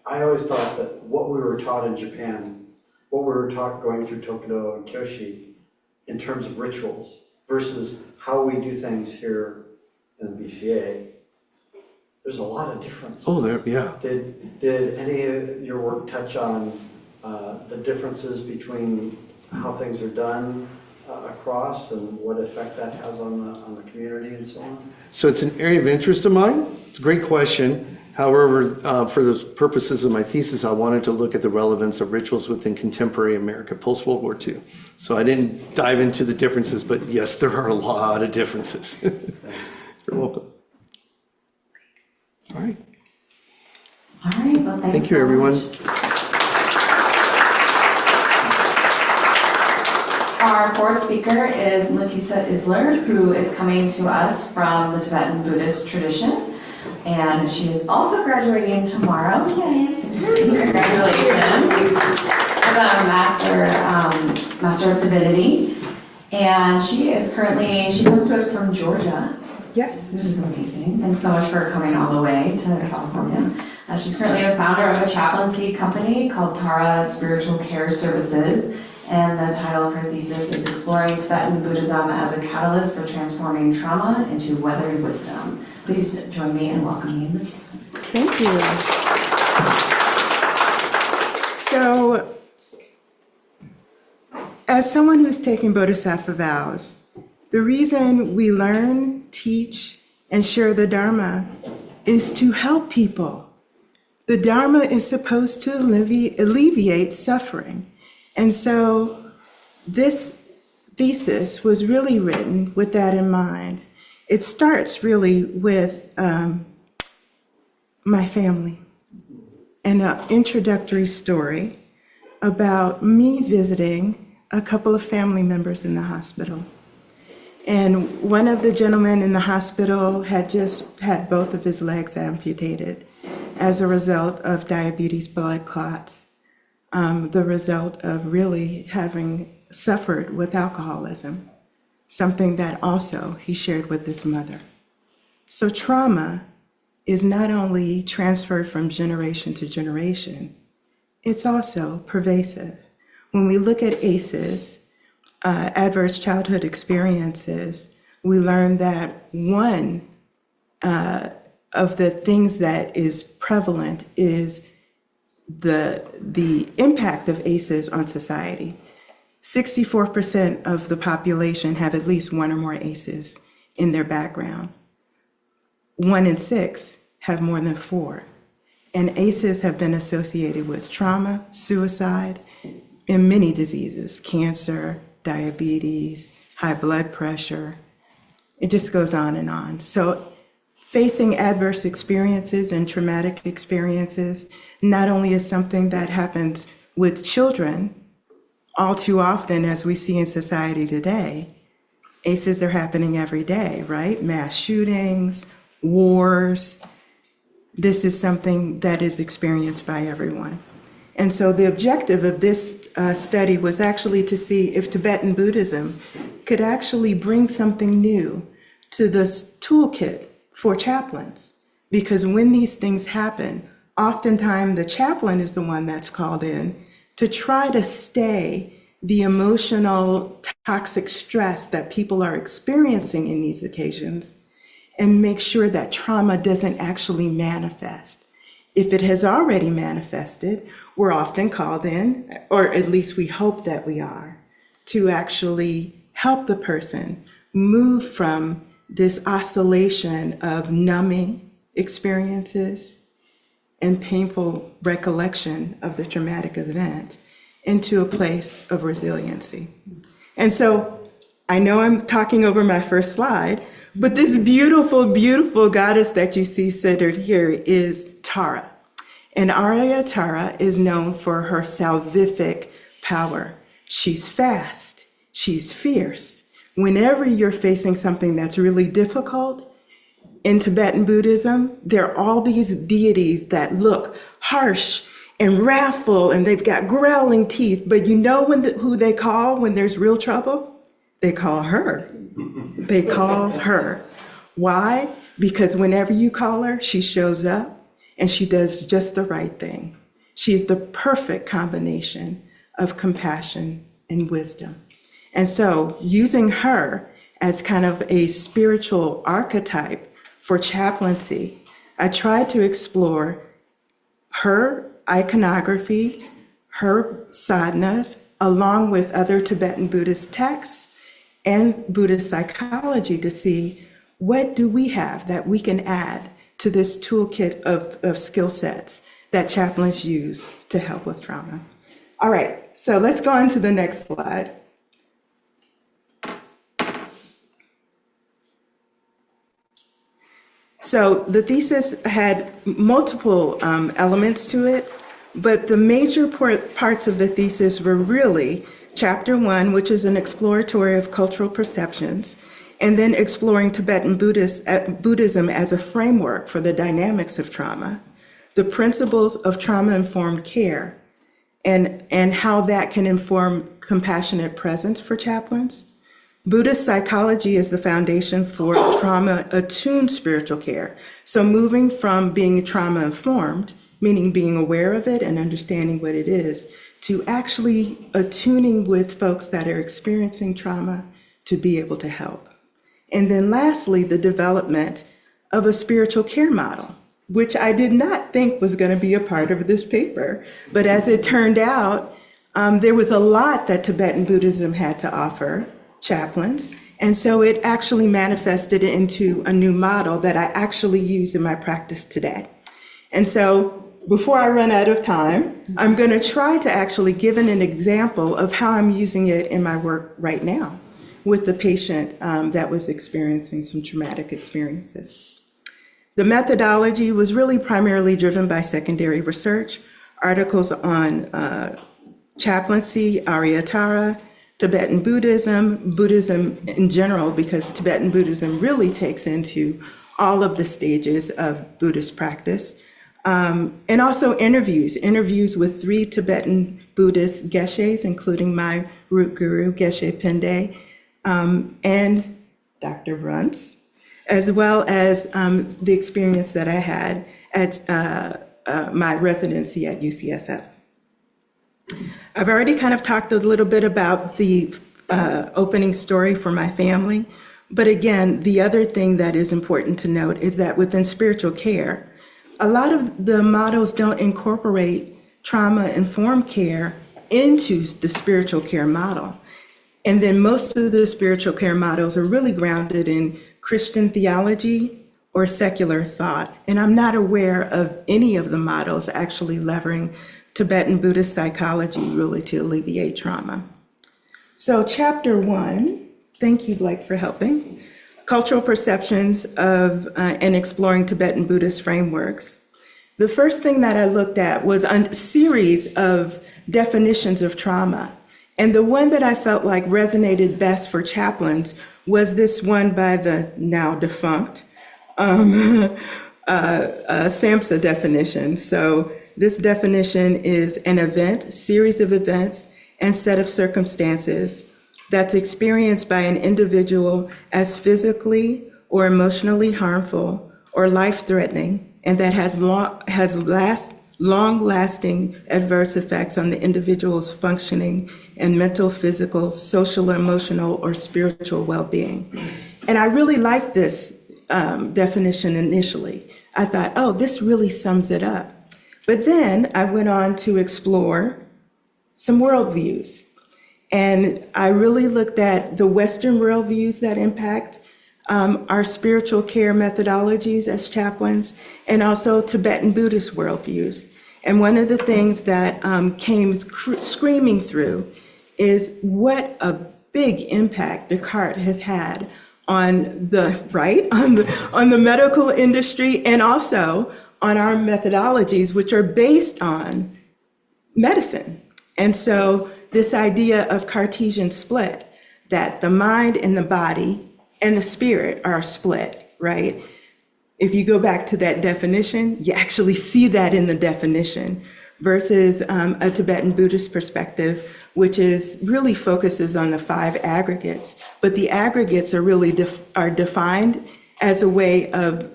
I always thought that what we were taught in Japan, what we were taught going through Tokido and Kyoshi in terms of rituals versus how we do things here in the BCA, there's a lot of difference. Oh, yeah. Did any of your work touch on the differences between how things are done across and what effect that has on the community and so on? So it's an area of interest of mine. It's a great question. However, for the purposes of my thesis, I wanted to look at the relevance of rituals within contemporary America post-World War II. So I didn't dive into the differences, but yes, there are a lot of differences. You're welcome. All right. All right, well, thanks Thank you, so everyone. much. Our fourth speaker is Letesa Isler, who is coming to us from the Tibetan Buddhist tradition. And she is also graduating tomorrow. Yay! Congratulations. With a Master of Divinity. And she comes to us from Georgia. Yes. Which is amazing. Thanks so much for coming all the way to California. She's currently the founder of a chaplaincy company called Tara Spiritual Care Services. And the title of her thesis is Exploring Tibetan Buddhism as a Catalyst for Transforming Trauma into Weathered Wisdom. Please join me in welcoming Letesa. Thank you. So, as someone who's taken Bodhisattva vows, the reason we learn, teach, and share the Dharma is to help people. The Dharma is supposed to alleviate suffering. And so this thesis was really written with that in mind. It starts really with my family and an introductory story about me visiting a couple of family members in the hospital. And one of the gentlemen in the hospital had just had both of his legs amputated as a result of diabetes blood clots, the result of really having suffered with alcoholism, something that also he shared with his mother. So trauma is not only transferred from generation to generation, it's also pervasive. When we look at ACEs, adverse childhood experiences, we learn that one of the things that is prevalent is the impact of ACEs on society. 64% of the population have at least one or more ACEs in their background. 1 in 6 have more than 4. And ACEs have been associated with trauma, suicide, and many diseases, cancer, diabetes, high blood pressure. It just goes on and on. So facing adverse experiences and traumatic experiences not only is something that happens with children all too often, as we see in society today, ACEs are happening every day, right? Mass shootings, wars. This is something that is experienced by everyone. And so the objective of this study was actually to see if Tibetan Buddhism could actually bring something new to this toolkit for chaplains. Because when these things happen, oftentimes the chaplain is the one that's called in to try to stay the emotional toxic stress that people are experiencing in these occasions and make sure that trauma doesn't actually manifest. If it has already manifested, we're often called in, or at least we hope that we are, to actually help the person move from this oscillation of numbing experiences and painful recollection of the traumatic event into a place of resiliency. And so I know I'm talking over my first slide, but this beautiful, beautiful goddess that you see centered here is Tara. And Arya Tara is known for her salvific power. She's fast, she's fierce. Whenever you're facing something that's really difficult, in Tibetan Buddhism, there are all these deities that look harsh and wrathful, and they've got growling teeth, but you know who they call when there's real trouble? They call her. They call her. Why? Because whenever you call her, she shows up and she does just the right thing. She's the perfect combination of compassion and wisdom. And so using her as kind of a spiritual archetype for chaplaincy, I tried to explore her iconography, her sadhanas, along with other Tibetan Buddhist texts and Buddhist psychology to see what do we have that we can add to this toolkit of skill sets that chaplains use to help with trauma. All right, so let's go on to the next slide. So the thesis had multiple elements to it, but the major parts of the thesis were really chapter 1, which is an exploratory of cultural perceptions, and then exploring Tibetan Buddhism as a framework for the dynamics of trauma, the principles of trauma-informed care, and how that can inform compassionate presence for chaplains. Buddhist psychology is the foundation for trauma-attuned spiritual care. So moving from being trauma-informed, meaning being aware of it and understanding what it is, to actually attuning with folks that are experiencing trauma to be able to help. And then lastly, the development of a spiritual care model, which I did not think was going to be a part of this paper. But as it turned out, there was a lot that Tibetan Buddhism had to offer chaplains. And so it actually manifested into a new model that I actually use in my practice today. And so before I run out of time, I'm going to try to actually give an example of how I'm using it in my work right now with the patient that was experiencing some traumatic experiences. The methodology was really primarily driven by secondary research, articles on chaplaincy, Aryatara, Tibetan Buddhism, Buddhism in general, because Tibetan Buddhism really takes into all of the stages of Buddhist practice. And also interviews with 3 Tibetan Buddhist geshes, including my root guru, Geshe Pende, and Dr. Bruntz, as well as the experience that I had at my residency at UCSF. I've already kind of talked a little bit about the opening story for my family, but again, the other thing that is important to note is that within spiritual care, a lot of the models don't incorporate trauma-informed care into the spiritual care model. And then most of the spiritual care models are really grounded in Christian theology or secular thought. And I'm not aware of any of the models actually leveraging Tibetan Buddhist psychology really to alleviate trauma. So chapter 1, thank you, Blake, for helping. Cultural perceptions of and exploring Tibetan Buddhist frameworks. The first thing that I looked at was a series of definitions of trauma. And the one that I felt like resonated best for chaplains was this one by the now defunct SAMHSA definition. So this definition is an event, series of events, and set of circumstances that's experienced by an individual as physically or emotionally harmful or life-threatening, and that has long-lasting adverse effects on the individual's functioning and mental, physical, social, emotional, or spiritual well-being. And I really liked this definition initially. I thought, oh, this really sums it up. But then I went on to explore some worldviews. And I really looked at the Western worldviews that impact our spiritual care methodologies as chaplains, and also Tibetan Buddhist worldviews. And one of the things that came screaming through is what a big impact Descartes has had on the medical industry, and also on our methodologies, which are based on medicine. And so this idea of Cartesian split, that the mind and the body and the spirit are split, right? If you go back to that definition, you actually see that in the definition, versus a Tibetan Buddhist perspective, which is really focuses on the 5 aggregates. But the aggregates are really defined as a way of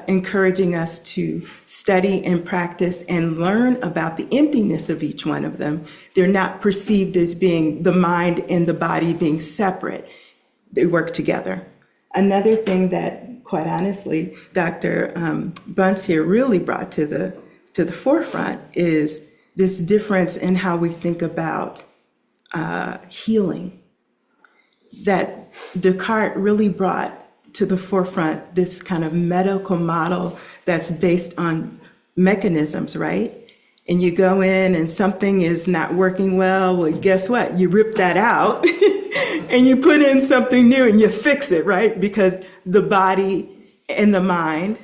encouraging us to study and practice and learn about the emptiness of each one of them. They're not perceived as being the mind and the body being separate. They work together. Another thing that, quite honestly, Dr. Bunce here really brought to the forefront is this difference in how we think about healing. That Descartes really brought to the forefront this kind of medical model that's based on mechanisms, right? And you go in and something is not working well, guess what? You rip that out and you put in something new and you fix it, right? Because the body and the mind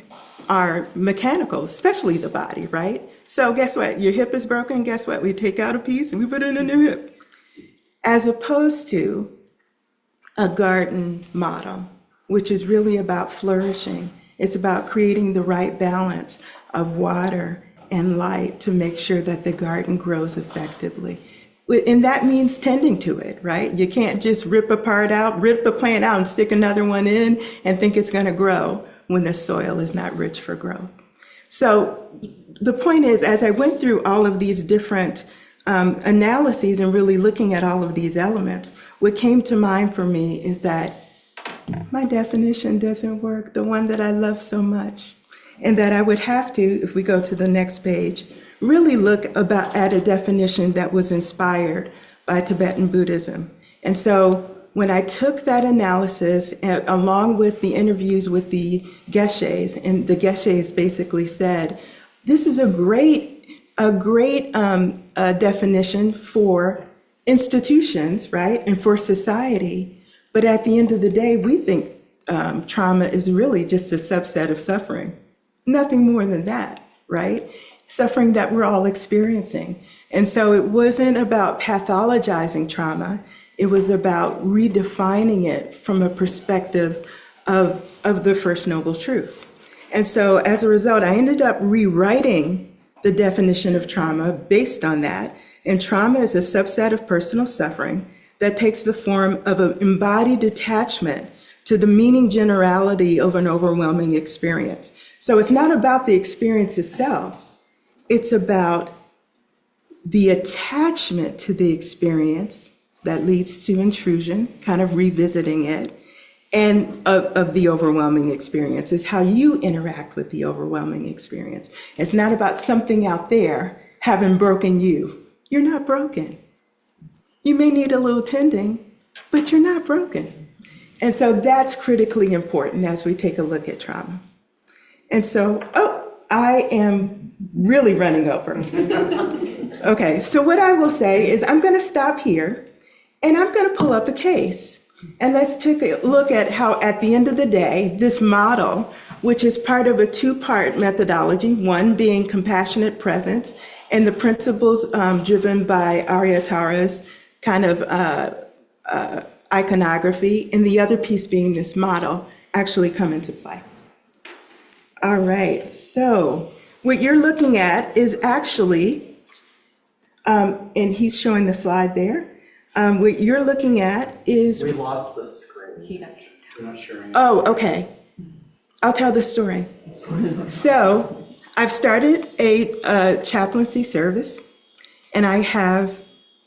are mechanical, especially the body, right? So guess what? Your hip is broken, guess what? We take out a piece and we put in a new hip. As opposed to a garden model, which is really about flourishing. It's about creating the right balance of water and light to make sure that the garden grows effectively. And that means tending to it, right? You can't just rip a plant out and stick another one in and think it's going to grow when the soil is not rich for growth. So the point is, as I went through all of these different analyses and really looking at all of these elements, what came to mind for me is that my definition doesn't work, the one that I love so much, and that I would have to, if we go to the next page, really look at a definition that was inspired by Tibetan Buddhism. And so when I took that analysis, along with the interviews with the geshes, and the geshes basically said, this is a great definition for institutions, right, and for society. But at the end of the day, we think trauma is really just a subset of suffering. Nothing more than that, right? suffering that we're all experiencing. And so it wasn't about pathologizing trauma. It was about redefining it from a perspective of the First Noble Truth. And so as a result, I ended up rewriting the definition of trauma based on that. And trauma is a subset of personal suffering that takes the form of an embodied attachment to the meaning generality of an overwhelming experience. So it's not about the experience itself. It's about the attachment to the experience that leads to intrusion, kind of revisiting it, and of the overwhelming experience is how you interact with the overwhelming experience. It's not about something out there having broken you. You're not broken. You may need a little tending, but you're not broken. And so that's critically important as we take a look at trauma. And so, I am really running over. Okay, so what I will say is I'm going to stop here and I'm going to pull up a case. And let's take a look at how, at the end of the day, this model, which is part of a two-part methodology, one being compassionate presence, and the principles driven by Arya Tara's kind of iconography, and the other piece being this model, actually come into play. All right, so what you're looking at is actually, and he's showing the slide there, what you're looking at is... We lost the screen. We're not sharing it. Oh, okay. I'll tell the story. So I've started a chaplaincy service, and I have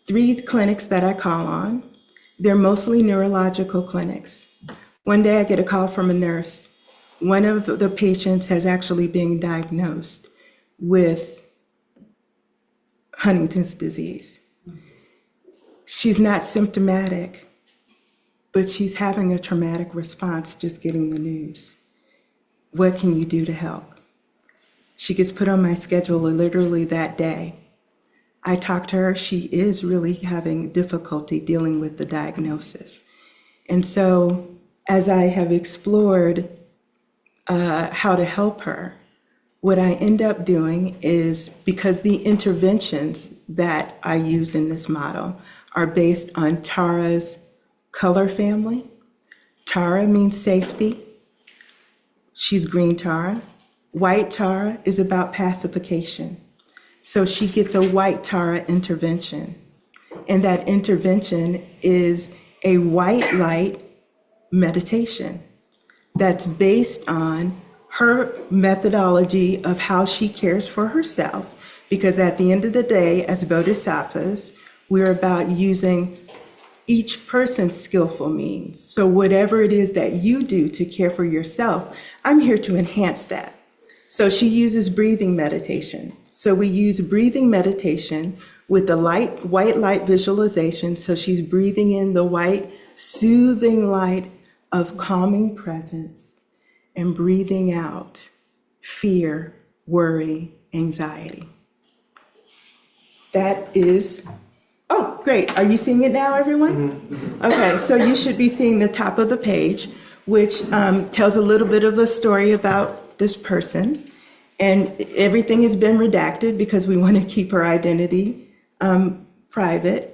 3 clinics that I call on. They're mostly neurological clinics. One day I get a call from a nurse. One of the patients has actually been diagnosed with Huntington's disease. She's not symptomatic, but she's having a traumatic response just getting the news. What can you do to help? She gets put on my schedule literally that day. I talk to her. She is really having difficulty dealing with the diagnosis. And so as I have explored how to help her, what I end up doing is, because the interventions that I use in this model are based on Tara's color family. Tara means safety. She's green Tara. White Tara is about pacification. So she gets a white Tara intervention. And that intervention is a white light meditation that's based on her methodology of how she cares for herself. Because at the end of the day, as bodhisattvas, we're about using each person's skillful means. So whatever it is that you do to care for yourself, I'm here to enhance that. So she uses breathing meditation. So we use breathing meditation with the white light visualization. So she's breathing in the white, soothing light of calming presence and breathing out fear, worry, anxiety. That is... Oh, great. Are you seeing it now, everyone? Mm-hmm. Okay, so you should be seeing the top of the page, which tells a little bit of the story about this person. And everything has been redacted because we want to keep her identity private.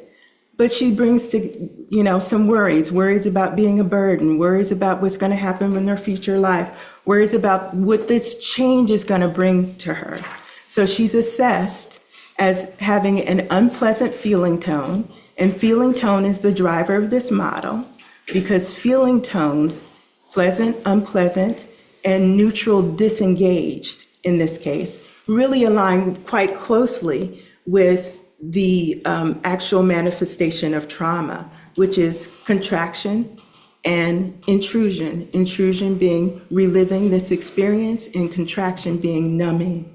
But she brings to, some worries about being a burden, worries about what's going to happen in their future life, worries about what this change is going to bring to her. So she's assessed as having an unpleasant feeling tone, and feeling tone is the driver of this model, because feeling tones, pleasant, unpleasant, and neutral, disengaged in this case, really align quite closely with the actual manifestation of trauma, which is contraction and intrusion. Intrusion being reliving this experience, and contraction being numbing.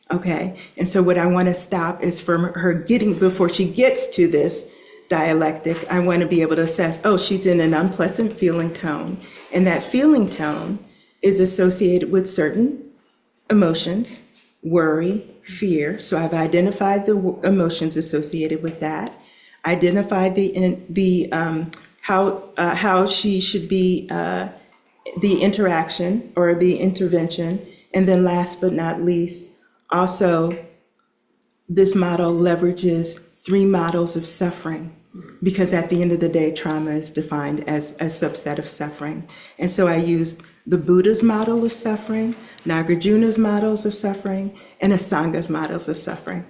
Okay, and so what I want to stop is from her before she gets to this dialectic, I want to be able to assess, she's in an unpleasant feeling tone. And that feeling tone is associated with certain emotions, worry, fear. So I've identified the emotions associated with that, identified how she should be, the interaction or the intervention, and then last but not least, Also, this model leverages 3 models of suffering, because at the end of the day, trauma is defined as a subset of suffering. And so I used the Buddha's model of suffering, Nagarjuna's models of suffering, and Asanga's models of suffering.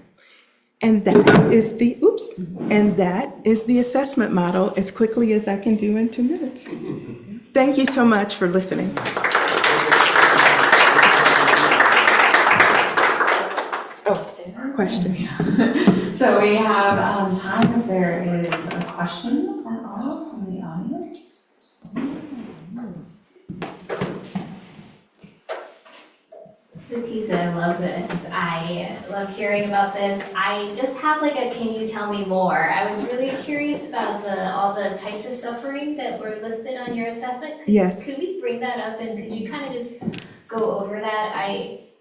And that is the assessment model as quickly as I can do in 2 minutes. Thank you so much for listening. Oh, questions? So we have time if there is a question at all from the audience. Letesa, I love this. I love hearing about this. I just have like a can you tell me more? I was really curious about all the types of suffering that were listed on your assessment. Yes. Could we bring that up and could you kind of just go over that?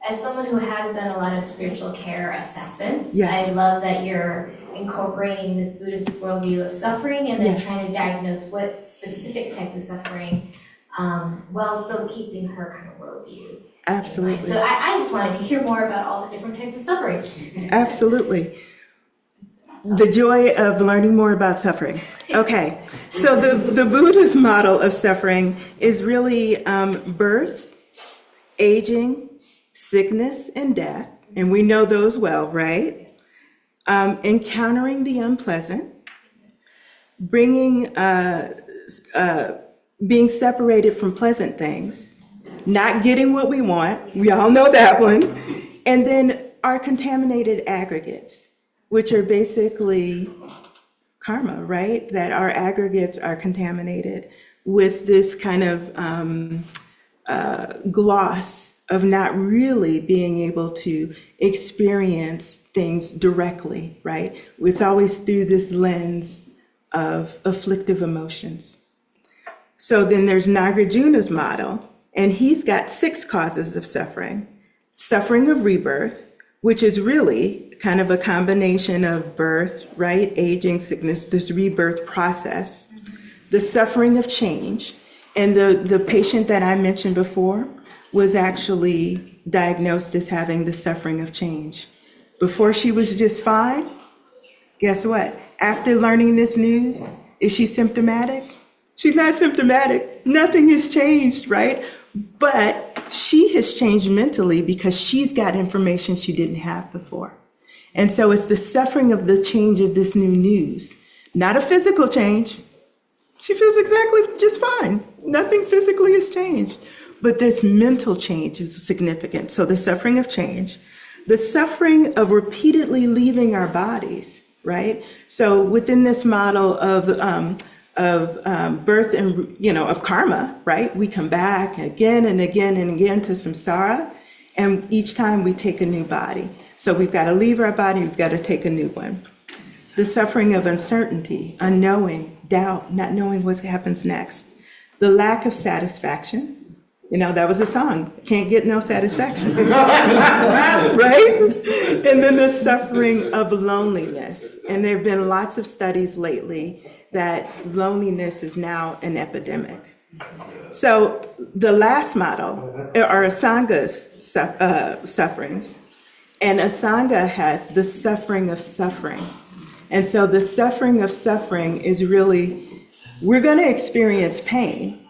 As someone who has done a lot of spiritual care assessments, Yes. I love that you're incorporating this Buddhist worldview of suffering and then Yes. trying to diagnose what specific type of suffering while still keeping her kind of worldview. Absolutely. So I just wanted to hear more about all the different types of suffering. Absolutely. The joy of learning more about suffering. Okay, so the Buddhist model of suffering is really birth, aging, sickness, and death, and we know those well, right? Encountering the unpleasant, being separated from pleasant things, not getting what we want, we all know that one, and then our contaminated aggregates, which are basically karma, right? That our aggregates are contaminated with this kind of gloss of not really being able to experience things directly, right? It's always through this lens of afflictive emotions. So then there's Nagarjuna's model, and he's got 6 causes of suffering. Suffering of rebirth, which is really kind of a combination of birth, right? Aging, sickness, this rebirth process. The suffering of change. And the patient that I mentioned before was actually diagnosed as having the suffering of change. Before she was just fine, guess what? After learning this news, is she symptomatic? She's not symptomatic. Nothing has changed, right? But she has changed mentally because she's got information she didn't have before. And so it's the suffering of the change of this new news, not a physical change. She feels exactly just fine. Nothing physically has changed. But this mental change is significant. So the suffering of change, the suffering of repeatedly leaving our bodies, right? So within this model of birth and, of karma, right? We come back again and again and again to samsara, and each time we take a new body. So we've got to leave our body, we've got to take a new one. The suffering of uncertainty, unknowing, doubt, not knowing what happens next. The lack of satisfaction. That was a song, Can't Get No Satisfaction, right? And then the suffering of loneliness. And there have been lots of studies lately that loneliness is now an epidemic. So the last model are Asanga's sufferings. And Asanga has the suffering of suffering. And so the suffering of suffering is really, we're going to experience pain.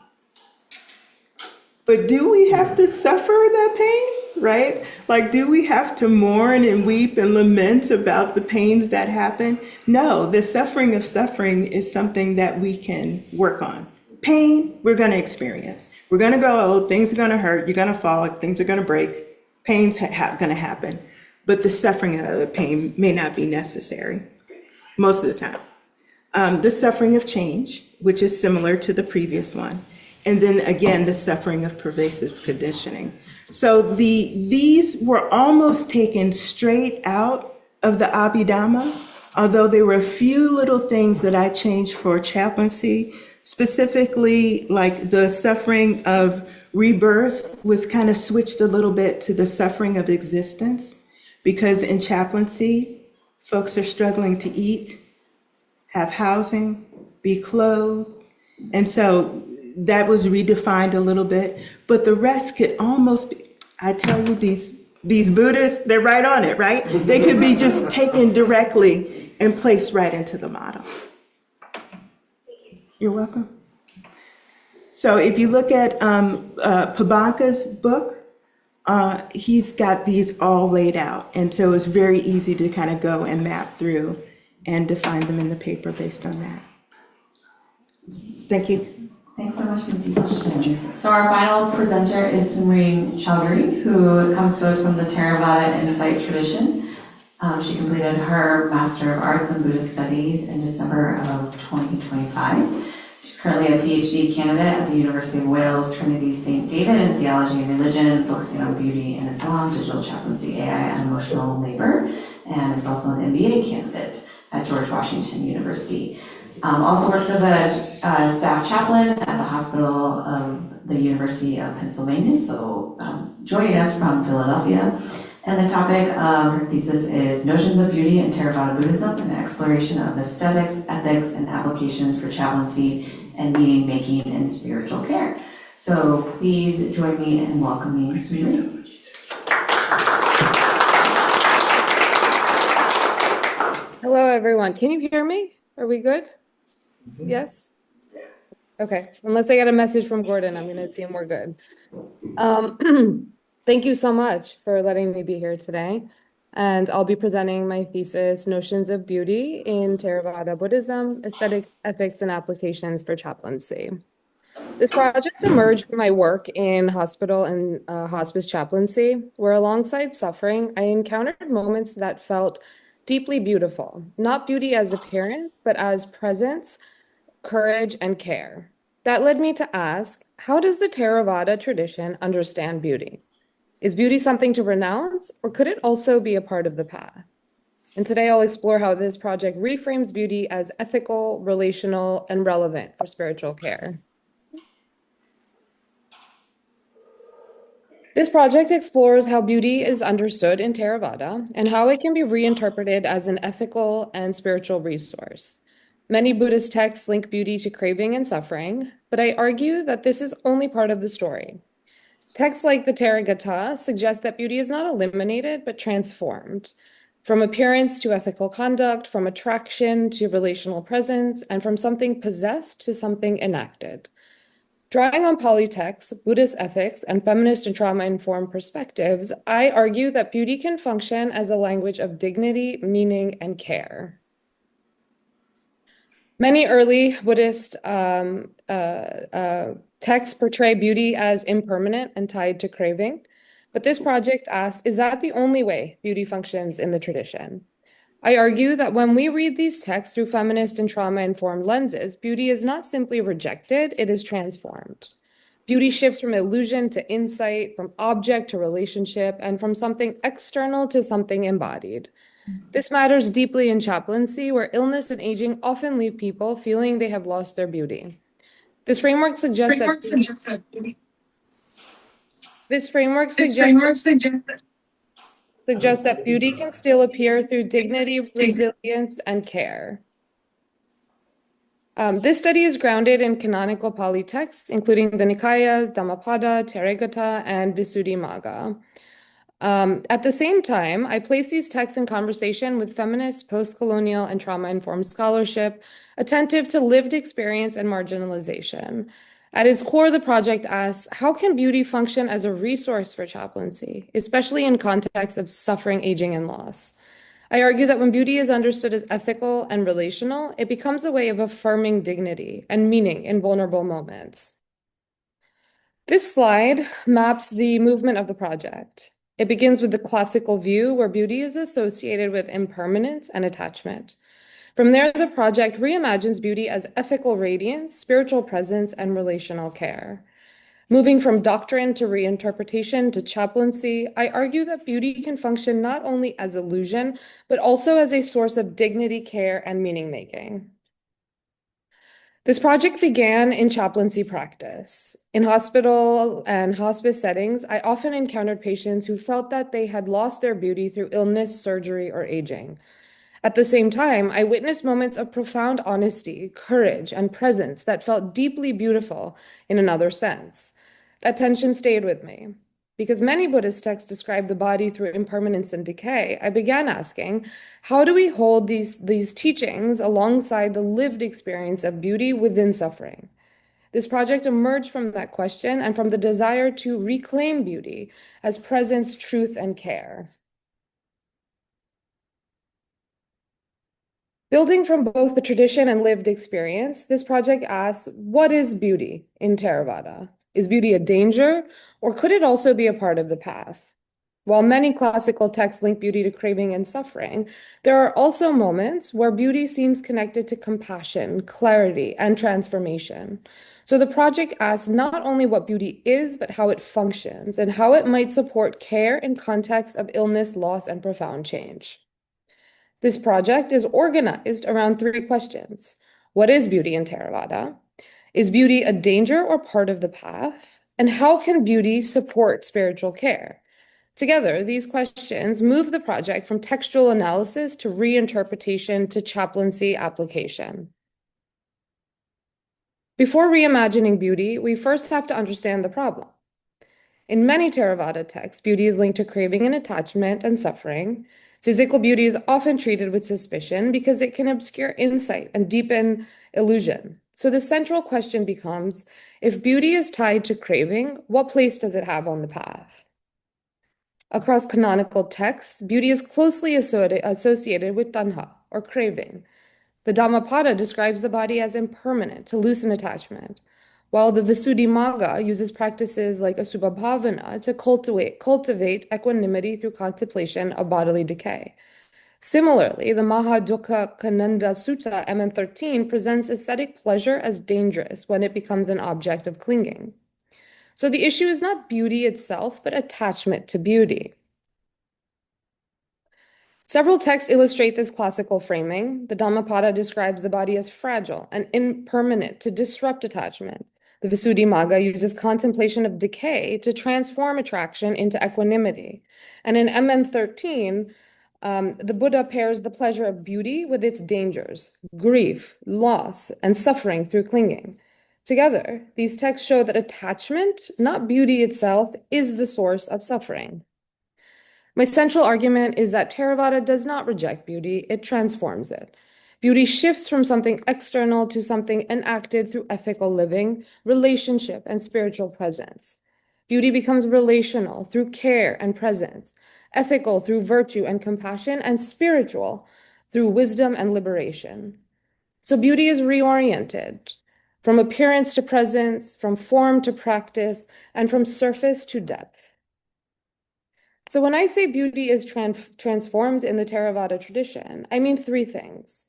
But do we have to suffer that pain, right? Like, do we have to mourn and weep and lament about the pains that happen? No, the suffering of suffering is something that we can work on. Pain, we're going to experience. We're going to go, oh, things are going to hurt, you're going to fall, things are going to break, pain's going to happen. But the suffering of the pain may not be necessary most of the time. The suffering of change, which is similar to the previous one. And then again, the suffering of pervasive conditioning. So these were almost taken straight out of the Abhidhamma, although there were a few little things that I changed for chaplaincy, specifically like the suffering of rebirth was kind of switched a little bit to the suffering of existence, because in chaplaincy, folks are struggling to eat, have housing, be clothed, and so that was redefined a little bit, but the rest could almost be, I tell you, these These Buddhists, they're right on it, right? They could be just taken directly and placed right into the model. You're welcome. So if you look at Pabanka's book, he's got these all laid out. And so it's very easy to kind of go and map through and define them in the paper based on that. Thank you. Thanks so much for the questions. So our final presenter is Sumreen Chaudry, who comes to us from the Theravada Insight tradition. She completed her Master of Arts in Buddhist Studies in December of 2025. She's currently a PhD candidate at the University of Wales, Trinity St. David in Theology and Religion, focusing on beauty in Islam, digital chaplaincy, AI, and emotional labor, and is also an MBA candidate at George Washington University. Also works as a staff chaplain at the hospital of the University of Pennsylvania, so joining us from Philadelphia. And the topic of her thesis is Notions of Beauty in Theravada Buddhism, an exploration of aesthetics, ethics, and applications for chaplaincy and meaning making in spiritual care. So please join me in welcoming Sumreen. Hello, everyone. Can you hear me? Are we good? Yes? Okay. Unless I get a message from Gordon, I'm going to assume we're good. Thank you so much for letting me be here today. And I'll be presenting my thesis, Notions of Beauty in Theravada Buddhism, Aesthetic Ethics and Applications for Chaplaincy. This project emerged from my work in hospital and hospice chaplaincy, where alongside suffering, I encountered moments that felt deeply beautiful. Not beauty as appearance, but as presence, courage, and care. That led me to ask, how does the Theravada tradition understand beauty? Is beauty something to renounce, or could it also be a part of the path? And today I'll explore how this project reframes beauty as ethical, relational, and relevant for spiritual care. This project explores how beauty is understood in Theravada and how it can be reinterpreted as an ethical and spiritual resource. Many Buddhist texts link beauty to craving and suffering, but I argue that this is only part of the story. Texts like the Therigatha suggest that beauty is not eliminated, but transformed, from appearance to ethical conduct, from attraction to relational presence, and from something possessed to something enacted. Drawing on Pali texts, Buddhist ethics, and feminist and trauma-informed perspectives, I argue that beauty can function as a language of dignity, meaning, and care. Many early Buddhist texts portray beauty as impermanent and tied to craving, but this project asks, is that the only way beauty functions in the tradition? I argue that when we read these texts through feminist and trauma-informed lenses, beauty is not simply rejected, it is transformed. Beauty shifts from illusion to insight, from object to relationship, and from something external to something embodied. This matters deeply in chaplaincy, where illness and aging often leave people feeling they have lost their beauty. This framework suggests that beauty can still appear through dignity, resilience, and care. This study is grounded in canonical Pali texts, including the Nikayas, Dhammapada, Therigatha, and Visuddhimagga. At the same time, I place these texts in conversation with feminist, post-colonial, and trauma-informed scholarship, attentive to lived experience and marginalization. At its core, the project asks, how can beauty function as a resource for chaplaincy, especially in context of suffering, aging, and loss? I argue that when beauty is understood as ethical and relational, it becomes a way of affirming dignity and meaning in vulnerable moments. This slide maps the movement of the project. It begins with the classical view, where beauty is associated with impermanence and attachment. From there, the project reimagines beauty as ethical radiance, spiritual presence, and relational care. Moving from doctrine to reinterpretation to chaplaincy, I argue that beauty can function not only as illusion, but also as a source of dignity, care, and meaning-making. This project began in chaplaincy practice. In hospital and hospice settings, I often encountered patients who felt that they had lost their beauty through illness, surgery, or aging. At the same time, I witnessed moments of profound honesty, courage, and presence that felt deeply beautiful in another sense. That tension stayed with me. Because many Buddhist texts describe the body through impermanence and decay, I began asking, how do we hold these teachings alongside the lived experience of beauty within suffering? This project emerged from that question and from the desire to reclaim beauty as presence, truth, and care. Building from both the tradition and lived experience, this project asks, what is beauty in Theravada? Is beauty a danger, or could it also be a part of the path? While many classical texts link beauty to craving and suffering, there are also moments where beauty seems connected to compassion, clarity, and transformation. So the project asks not only what beauty is, but how it functions and how it might support care in context of illness, loss, and profound change. This project is organized around 3 questions. What is beauty in Theravada? Is beauty a danger or part of the path? And how can beauty support spiritual care? Together, these questions move the project from textual analysis to reinterpretation to chaplaincy application. Before reimagining beauty, we first have to understand the problem. In many Theravada texts, beauty is linked to craving and attachment and suffering. Physical beauty is often treated with suspicion because it can obscure insight and deepen illusion. So the central question becomes, if beauty is tied to craving, what place does it have on the path? Across canonical texts, beauty is closely associated with tanha, or craving. The Dhammapada describes the body as impermanent, to loosen attachment, while the Visuddhimagga uses practices like Asubha Bhavana to cultivate equanimity through contemplation of bodily decay. Similarly, the Mahadukkha Kananda Sutta, MN13, presents aesthetic pleasure as dangerous when it becomes an object of clinging. So the issue is not beauty itself, but attachment to beauty. Several texts illustrate this classical framing. The Dhammapada describes the body as fragile and impermanent to disrupt attachment. The Visuddhimagga uses contemplation of decay to transform attraction into equanimity. And in MN13, the Buddha pairs the pleasure of beauty with its dangers, grief, loss, and suffering through clinging. Together, these texts show that attachment, not beauty itself, is the source of suffering. My central argument is that Theravada does not reject beauty, it transforms it. Beauty shifts from something external to something enacted through ethical living, relationship, and spiritual presence. Beauty becomes relational through care and presence, ethical through virtue and compassion, and spiritual through wisdom and liberation. So beauty is reoriented from appearance to presence, from form to practice, and from surface to depth. So when I say beauty is transformed in the Theravada tradition, I mean 3 things.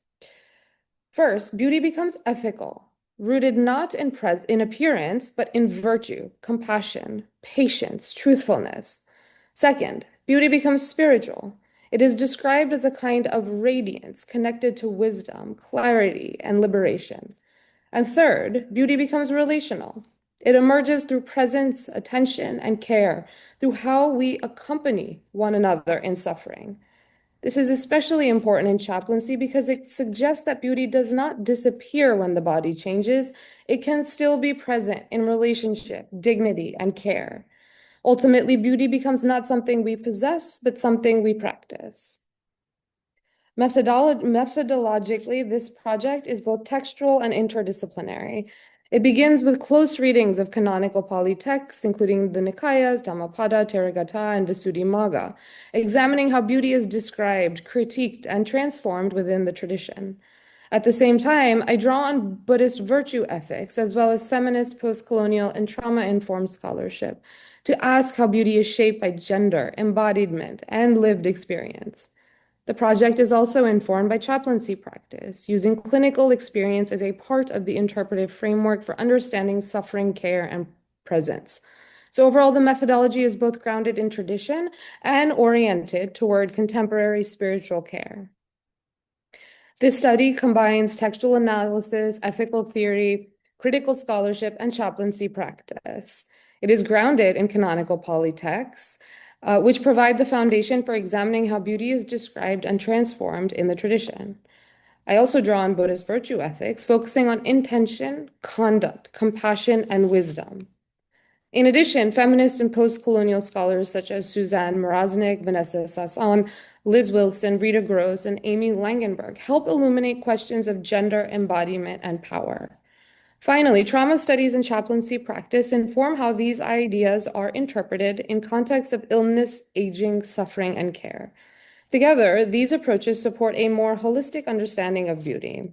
First, beauty becomes ethical, rooted not in appearance, but in virtue, compassion, patience, truthfulness. Second, beauty becomes spiritual. It is described as a kind of radiance connected to wisdom, clarity, and liberation. And third, beauty becomes relational. It emerges through presence, attention, and care, through how we accompany one another in suffering. This is especially important in chaplaincy because it suggests that beauty does not disappear when the body changes. It can still be present in relationship, dignity, and care. Ultimately, beauty becomes not something we possess, but something we practice. Methodologically, this project is both textual and interdisciplinary. It begins with close readings of canonical Pali texts, including the Nikayas, Dhammapada, Therigatha, and Visuddhimagga, examining how beauty is described, critiqued, and transformed within the tradition. At the same time, I draw on Buddhist virtue ethics, as well as feminist, post-colonial, and trauma-informed scholarship, to ask how beauty is shaped by gender, embodiment, and lived experience. The project is also informed by chaplaincy practice, using clinical experience as a part of the interpretive framework for understanding suffering, care, and presence. So overall, the methodology is both grounded in tradition and oriented toward contemporary spiritual care. This study combines textual analysis, ethical theory, critical scholarship, and chaplaincy practice. It is grounded in canonical Pali texts, which provide the foundation for examining how beauty is described and transformed in the tradition. I also draw on Buddhist virtue ethics, focusing on intention, conduct, compassion, and wisdom. In addition, feminist and post-colonial scholars such as Suzanne Mraznik, Vanessa Sasson, Liz Wilson, Rita Gross, and Amy Langenberg help illuminate questions of gender embodiment and power. Finally, trauma studies and chaplaincy practice inform how these ideas are interpreted in context of illness, aging, suffering, and care. Together, these approaches support a more holistic understanding of beauty.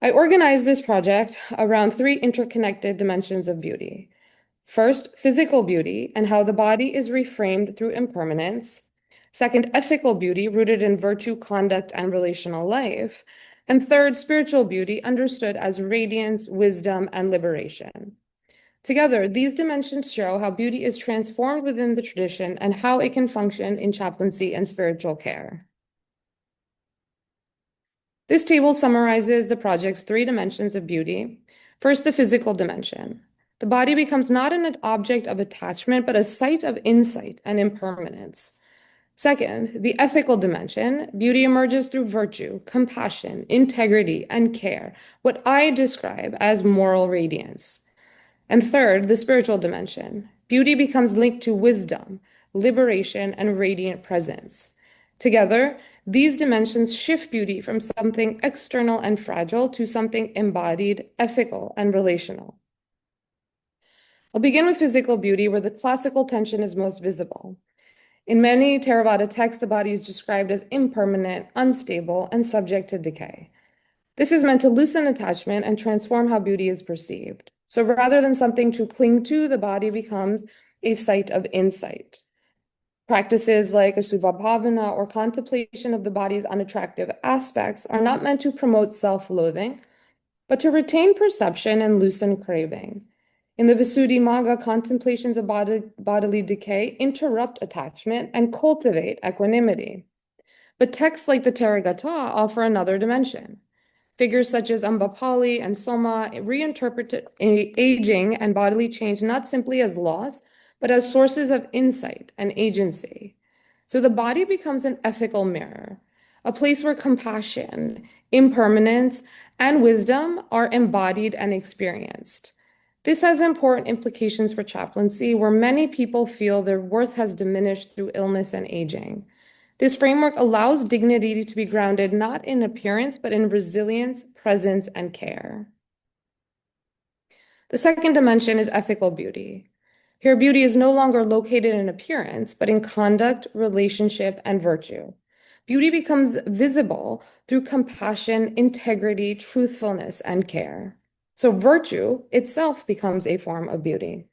I organized this project around 3 interconnected dimensions of beauty. First, physical beauty and how the body is reframed through impermanence. Second, ethical beauty rooted in virtue, conduct, and relational life. And third, spiritual beauty understood as radiance, wisdom, and liberation. Together, these dimensions show how beauty is transformed within the tradition and how it can function in chaplaincy and spiritual care. This table summarizes the project's 3 dimensions of beauty. First, the physical dimension. The body becomes not an object of attachment, but a site of insight and impermanence. Second, the ethical dimension. Beauty emerges through virtue, compassion, integrity, and care, what I describe as moral radiance. And third, the spiritual dimension. Beauty becomes linked to wisdom, liberation, and radiant presence. Together, these dimensions shift beauty from something external and fragile to something embodied, ethical, and relational. I'll begin with physical beauty, where the classical tension is most visible. In many Theravada texts, the body is described as impermanent, unstable, and subject to decay. This is meant to loosen attachment and transform how beauty is perceived. So rather than something to cling to, the body becomes a site of insight. Practices like Asubha Bhavana or contemplation of the body's unattractive aspects are not meant to promote self-loathing, but to retain perception and loosen craving. In the Visuddhimagga, contemplations of bodily decay interrupt attachment and cultivate equanimity. But texts like the Therigatha offer another dimension. Figures such as Ambapali and Soma reinterpret aging and bodily change not simply as loss, but as sources of insight and agency. So the body becomes an ethical mirror, a place where compassion, impermanence, and wisdom are embodied and experienced. This has important implications for chaplaincy, where many people feel their worth has diminished through illness and aging. This framework allows dignity to be grounded not in appearance, but in resilience, presence, and care. The second dimension is ethical beauty. Here, beauty is no longer located in appearance, but in conduct, relationship, and virtue. Beauty becomes visible through compassion, integrity, truthfulness, and care. So virtue itself becomes a form of beauty.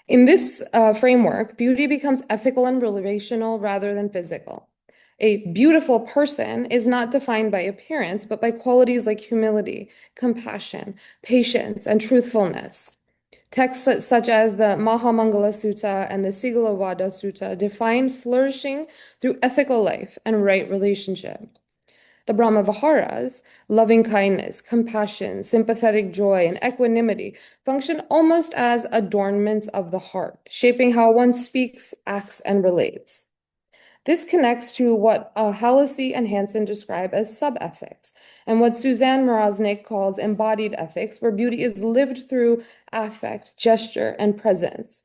In this framework, beauty becomes ethical and relational rather than physical. A beautiful person is not defined by appearance, but by qualities like humility, compassion, patience, and truthfulness. Texts such as the Mahamangala Sutta and the Sigalovada Sutta define flourishing through ethical life and right relationship. The Brahmaviharas, loving kindness, compassion, sympathetic joy, and equanimity function almost as adornments of the heart, shaping how one speaks, acts, and relates. This connects to what Hallisey and Hansen describe as sub-ethics, and what Suzanne Mraznik calls embodied ethics, where beauty is lived through affect, gesture, and presence.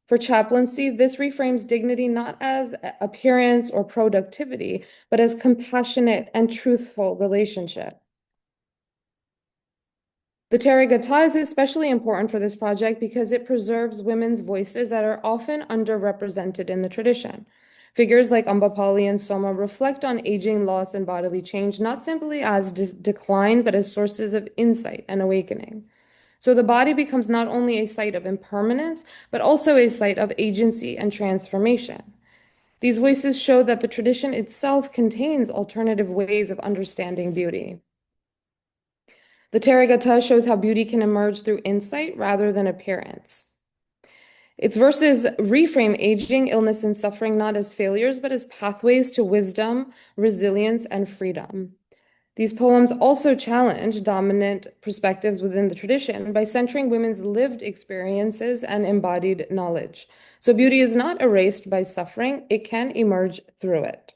For chaplaincy, this reframes dignity not as appearance or productivity, but as compassionate and truthful relationship. The Therigatha is especially important for this project because it preserves women's voices that are often underrepresented in the tradition. Figures like Ambapali and Soma reflect on aging, loss, and bodily change, not simply as decline, but as sources of insight and awakening. So the body becomes not only a site of impermanence, but also a site of agency and transformation. These voices show that the tradition itself contains alternative ways of understanding beauty. The Therigatha shows how beauty can emerge through insight rather than appearance. Its verses reframe aging, illness, and suffering not as failures, but as pathways to wisdom, resilience, and freedom. These poems also challenge dominant perspectives within the tradition by centering women's lived experiences and embodied knowledge. So beauty is not erased by suffering, it can emerge through it.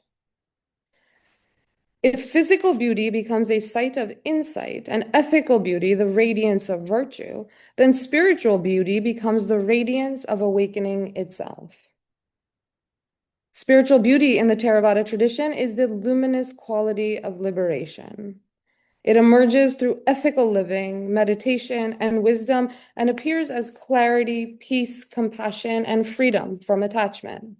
If physical beauty becomes a site of insight and ethical beauty the radiance of virtue, then spiritual beauty becomes the radiance of awakening itself. Spiritual beauty in the Theravada tradition is the luminous quality of liberation. It emerges through ethical living, meditation, and wisdom, and appears as clarity, peace, compassion, and freedom from attachment.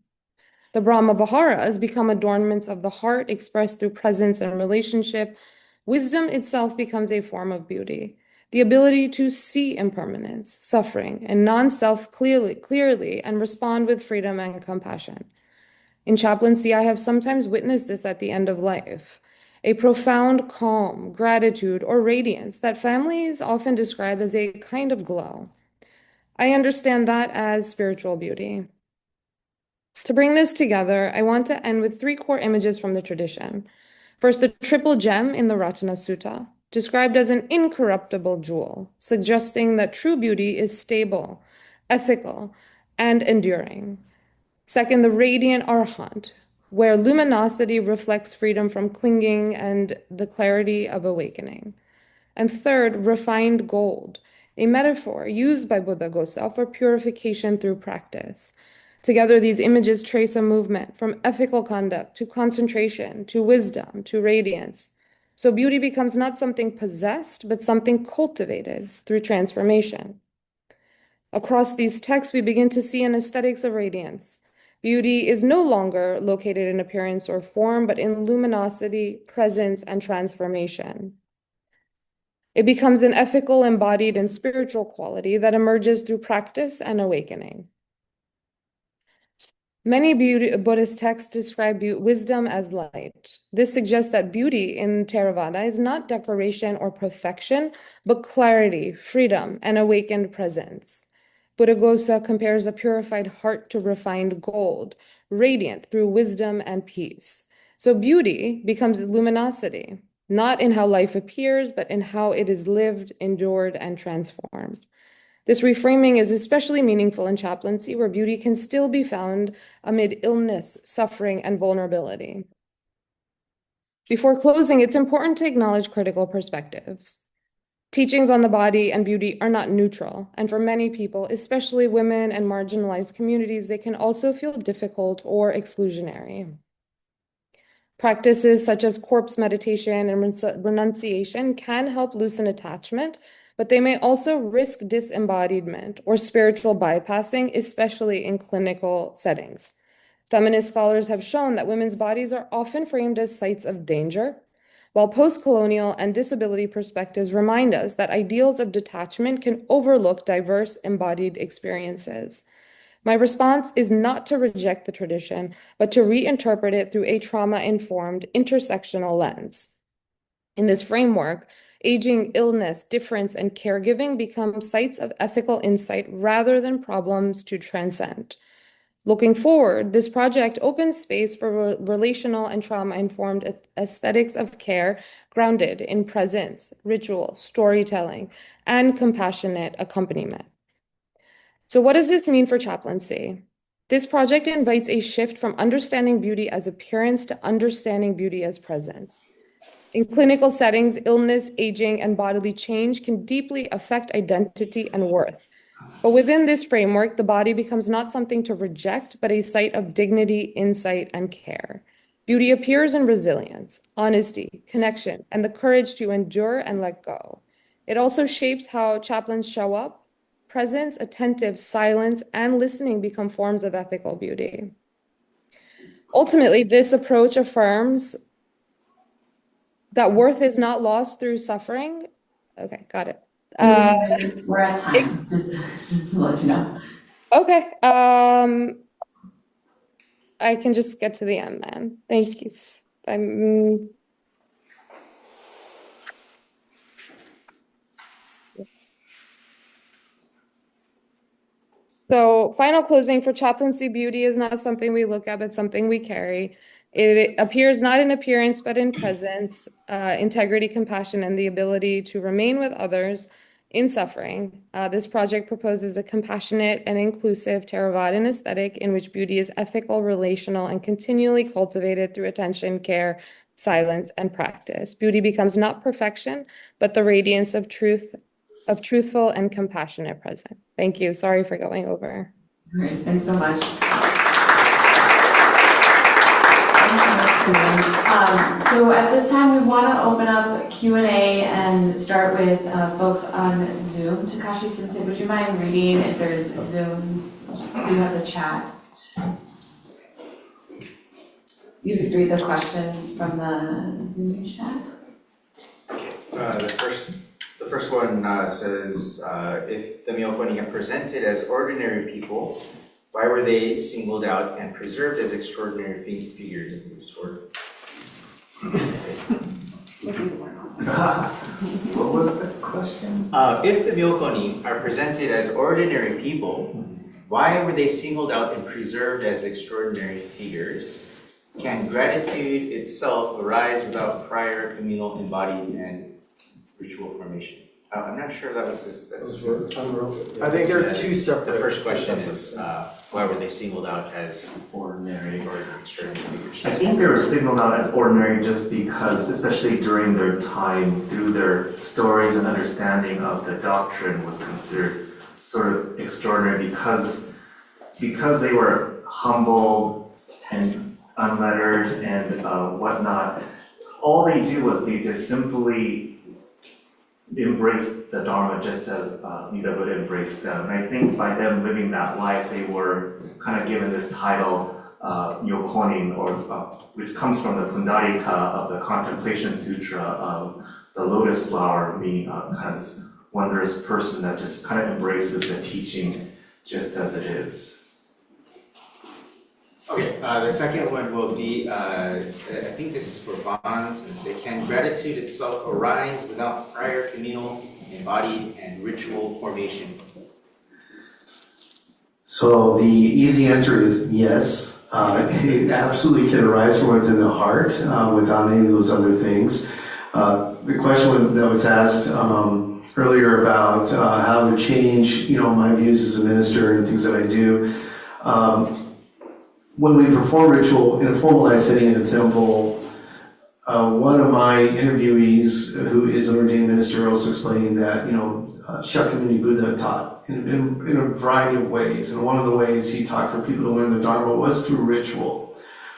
The Brahma Viharas become adornments of the heart expressed through presence and relationship. Wisdom itself becomes a form of beauty. The ability to see impermanence, suffering, and non-self clearly and respond with freedom and compassion. In chaplaincy, I have sometimes witnessed this at the end of life. A profound calm, gratitude, or radiance that families often describe as a kind of glow. I understand that as spiritual beauty. To bring this together, I want to end with 3 core images from the tradition. First, the triple gem in the Ratana Sutta, described as an incorruptible jewel, suggesting that true beauty is stable, ethical, and enduring. Second, the radiant arhat, where luminosity reflects freedom from clinging and the clarity of awakening. And third, refined gold, a metaphor used by Buddhaghosa for purification through practice. Together, these images trace a movement from ethical conduct to concentration, to wisdom, to radiance. So beauty becomes not something possessed, but something cultivated through transformation. Across these texts, we begin to see an aesthetics of radiance. Beauty is no longer located in appearance or form, but in luminosity, presence, and transformation. It becomes an ethical, embodied, and spiritual quality that emerges through practice and awakening. Many Buddhist texts describe wisdom as light. This suggests that beauty in Theravada is not decoration or perfection, but clarity, freedom, and awakened presence. Buddhaghosa compares a purified heart to refined gold, radiant through wisdom and peace. So beauty becomes luminosity, not in how life appears, but in how it is lived, endured, and transformed. This reframing is especially meaningful in chaplaincy, where beauty can still be found amid illness, suffering, and vulnerability. Before closing, it's important to acknowledge critical perspectives. Teachings on the body and beauty are not neutral, and for many people, especially women and marginalized communities, they can also feel difficult or exclusionary. Practices such as corpse meditation and renunciation can help loosen attachment, but they may also risk disembodiment or spiritual bypassing, especially in clinical settings. Feminist scholars have shown that women's bodies are often framed as sites of danger, while post-colonial and disability perspectives remind us that ideals of detachment can overlook diverse embodied experiences. My response is not to reject the tradition, but to reinterpret it through a trauma-informed intersectional lens. In this framework, aging, illness, difference, and caregiving become sites of ethical insight rather than problems to transcend. Looking forward, this project opens space for relational and trauma-informed aesthetics of care grounded in presence, ritual, storytelling, and compassionate accompaniment. So what does this mean for chaplaincy? This project invites a shift from understanding beauty as appearance to understanding beauty as presence. In clinical settings, illness, aging, and bodily change can deeply affect identity and worth. But within this framework, the body becomes not something to reject, but a site of dignity, insight, and care. Beauty appears in resilience, honesty, connection, and the courage to endure and let go. It also shapes how chaplains show up. Presence, attentive, silence, and listening become forms of ethical beauty. Ultimately, this approach affirms that worth is not lost through suffering. Okay, got it. We're at time, just to let you know. Okay, I can just get to the end then. Thank you. So final closing for chaplaincy, beauty is not something we look at, but something we carry. It appears not in appearance, but in presence, integrity, compassion, and the ability to remain with others in suffering. This project proposes a compassionate and inclusive Theravadan aesthetic in which beauty is ethical, relational, and continually cultivated through attention, care, silence, and practice. Beauty becomes not perfection, but the radiance of truth, of truthful and compassionate presence. Thank you. Sorry for going over. Nice, thanks so much. So at this time, we want to open up Q&A and start with folks on Zoom. Takashi Sensei, would you mind reading if there's Zoom? Do you have the chat? You could read the questions from the Zoom chat. The first one says, if the Myokonin are presented as ordinary people, why were they singled out and preserved as extraordinary figures in this work? What was the question? If the Myokonin are presented as ordinary people, why were they singled out and preserved as extraordinary figures? Can gratitude itself arise without prior communal embodied and ritual formation? I'm not sure that was this. I think there are two The separate. first question is, why were they singled out as ordinary or extraordinary figures? I think they were signaled out as ordinary just because, especially during their time, through their stories and understanding of the doctrine was considered sort of extraordinary because they were humble and unlettered and whatnot. All they do was they just simply embraced the Dharma just as Buddha would embrace them. And I think by them living that life, they were kind of given this title, Myokonin, or which comes from the Pundarika of the Contemplation Sutra of the lotus flower, meaning kind of this wondrous person that just kind of embraces the teaching just as it is. Okay, the second one will be, I think this is for Vonn, and say, can gratitude itself arise without prior communal, embodied, and ritual formation? So the easy answer is yes. It absolutely can arise from within the heart without any of those other things. The question that was asked earlier about how to change, my views as a minister and things that I do. When we perform ritual in a formalized setting in a temple, one of my interviewees, who is an ordained minister, also explained that, Shakyamuni Buddha taught in a variety of ways. And one of the ways he taught for people to learn the Dharma was through ritual.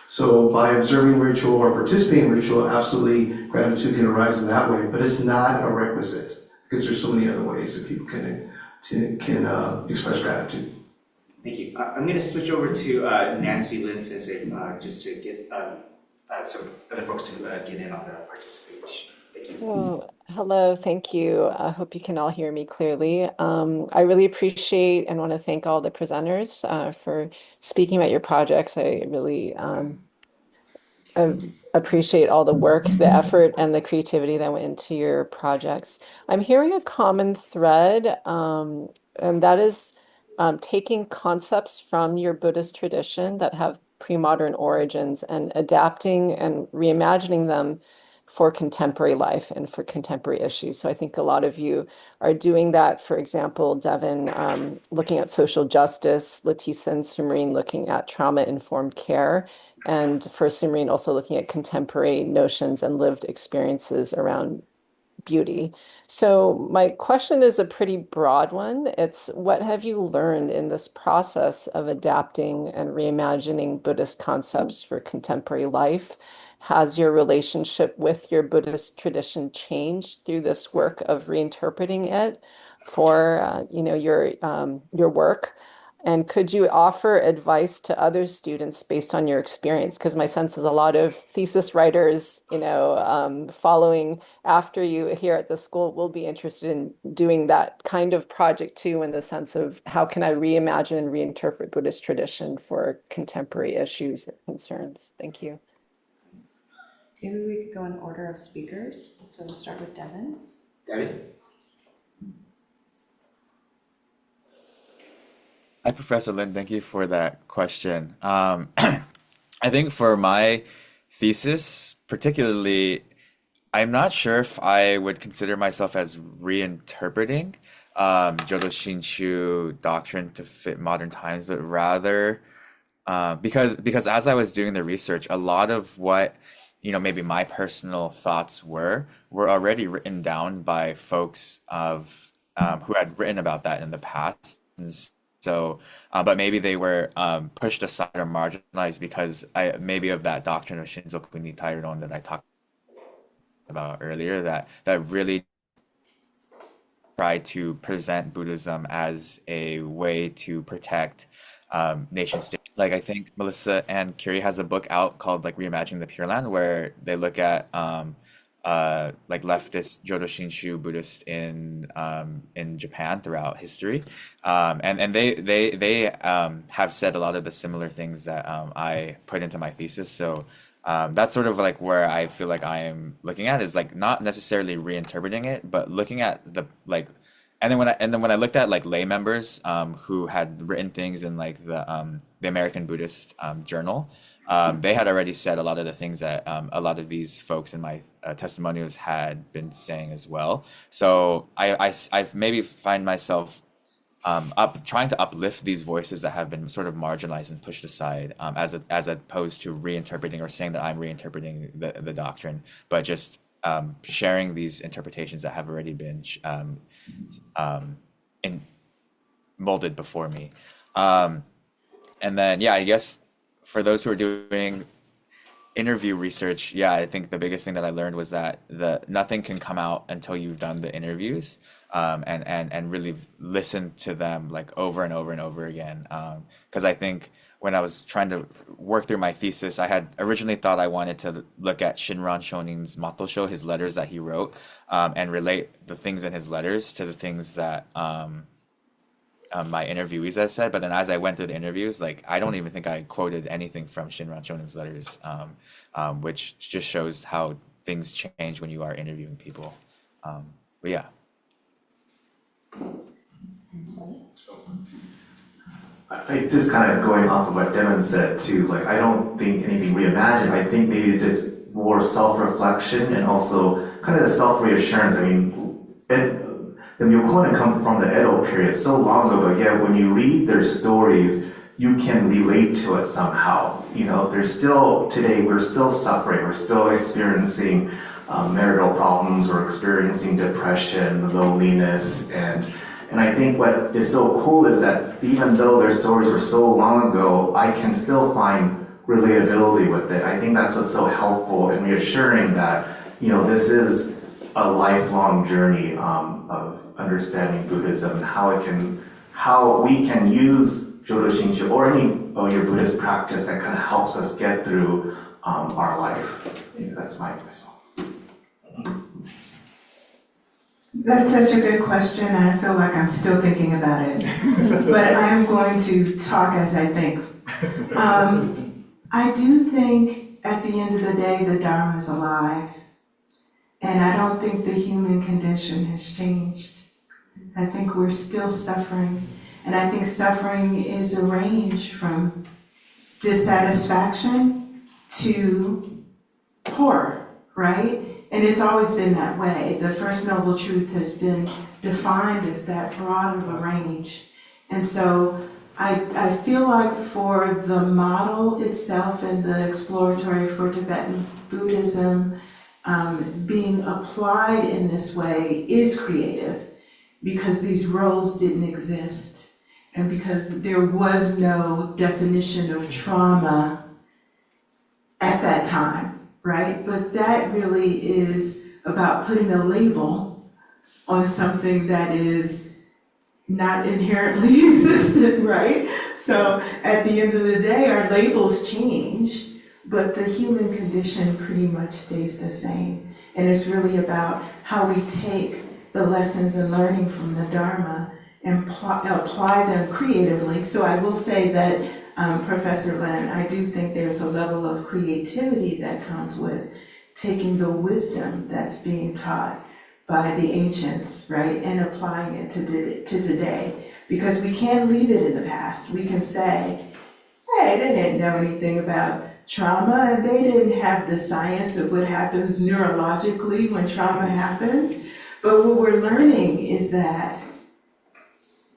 So by observing ritual or participating in ritual, absolutely gratitude can arise in that way, but it's not a requisite because there's so many other ways that people can express gratitude. Thank you. I'm going to switch over to Nancy Lin Sensei, just to get some other folks to get in on the participation. Thank you. So, hello, thank you. I hope you can all hear me clearly. I really appreciate and want to thank all the presenters for speaking about your projects. I really appreciate all the work, the effort, and the creativity that went into your projects. I'm hearing a common thread, and that is taking concepts from your Buddhist tradition that have pre-modern origins and adapting and reimagining them for contemporary life and for contemporary issues. So I think a lot of you are doing that. For example, Devon looking at social justice, Letesa and Sumreen looking at trauma-informed care, and for Sumreen also looking at contemporary notions and lived experiences around beauty. So my question is a pretty broad one. It's what have you learned in this process of adapting and reimagining Buddhist concepts for contemporary life? Has your relationship with your Buddhist tradition changed through this work of reinterpreting it for your work? And could you offer advice to other students based on your experience? Because my sense is a lot of thesis writers, following after you here at the school will be interested in doing that kind of project too, in the sense of how can I reimagine and reinterpret Buddhist tradition for contemporary issues or concerns? Thank you. Maybe we could go in order of speakers. So we'll start with Devon. Devon? Hi, Professor Lin. Thank you for that question. I think for my thesis, particularly, I'm not sure if I would consider myself as reinterpreting Jodo Shinshu doctrine to fit modern times, but rather because as I was doing the research, a lot of what maybe my personal thoughts were already written down by folks of who had written about that in the past. And so, but maybe they were pushed aside or marginalized because maybe of that doctrine of Shinzoku ni Tairon that I talked about earlier, that really tried to present Buddhism as a way to protect nation state. Like I think Melissa and Curie has a book out called like Reimagining the Pure Land, where they look at like leftist Jodo Shinshu Buddhists in Japan throughout history, and they have said a lot of the similar things that I put into my thesis. So that's sort of like where I feel like I am looking at, is like not necessarily reinterpreting it, but looking at the like. And then when I looked at like lay members who had written things in like the American Buddhist Journal, they had already said a lot of the things that a lot of these folks in my testimonials had been saying as well. So I maybe find myself trying to uplift these voices that have been sort of marginalized and pushed aside, as opposed to reinterpreting or saying that I'm reinterpreting the doctrine, but just sharing these interpretations that have already been molded before me. And then, I guess for those who are doing interview research, I think the biggest thing that I learned was that nothing can come out until you've done the interviews, and really listen to them like over and over and over again. Because I think when I was trying to work through my thesis, I had originally thought I wanted to look at Shinran Shonin's Matosho, his letters that he wrote, and relate the things in his letters to the things that my interviewees have said. But then as I went through the interviews, like I don't even think I quoted anything from Shinran Shonin's letters, which just shows how things change when you are interviewing people. But yeah. I just kind of going off of what Devon said too, like I don't think anything reimagined. I think maybe it is more self-reflection and also kind of the self-reassurance. I mean, the Myokonin come from the Edo period so long ago, but yet when you read their stories, you can relate to it somehow. There's still, today, we're still suffering, we're still experiencing marital problems, we're experiencing depression, loneliness, and I think what is so cool is that even though their stories were so long ago, I can still find relatability with it. I think that's what's so helpful and reassuring that, this is a lifelong journey of understanding Buddhism and how we can use Jodo Shinshu or any of your Buddhist practice that kind of helps us get through our life. That's my response. That's such a good question, and I feel like I'm still thinking about it. But I'm going to talk as I think. I do think at the end of the day, the Dharma is alive. And I don't think the human condition has changed. I think we're still suffering. And I think suffering is a range from dissatisfaction to horror, right? And it's always been that way. The First Noble Truth has been defined as that broad of a range. And so I feel like for the model itself and the exploratory for Tibetan Buddhism, being applied in this way is creative because these roles didn't exist and because there was no definition of trauma at that time, right? But that really is about putting a label on something that is not inherently existent, right? So at the end of the day, our labels change, but the human condition pretty much stays the same. And it's really about how we take the lessons and learning from the Dharma and apply them creatively. So I will say that, Professor Len, I do think there's a level of creativity that comes with taking the wisdom that's being taught by the ancients, right, and applying it to today. Because we can't leave it in the past. We can say, hey, they didn't know anything about trauma, and they didn't have the science of what happens neurologically when trauma happens. But what we're learning is that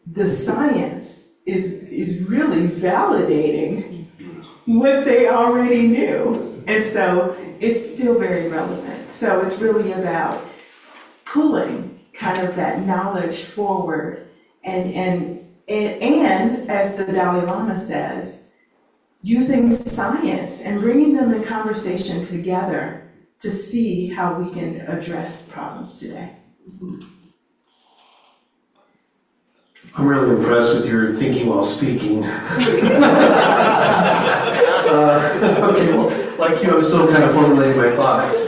the science is really validating what they already knew. And so it's still very relevant. So it's really about pulling kind of that knowledge forward and as the Dalai Lama says, using science and bringing them in conversation together to see how we can address problems today. I'm really impressed with your thinking while speaking. Okay, well, like you, I'm still kind of formulating my thoughts.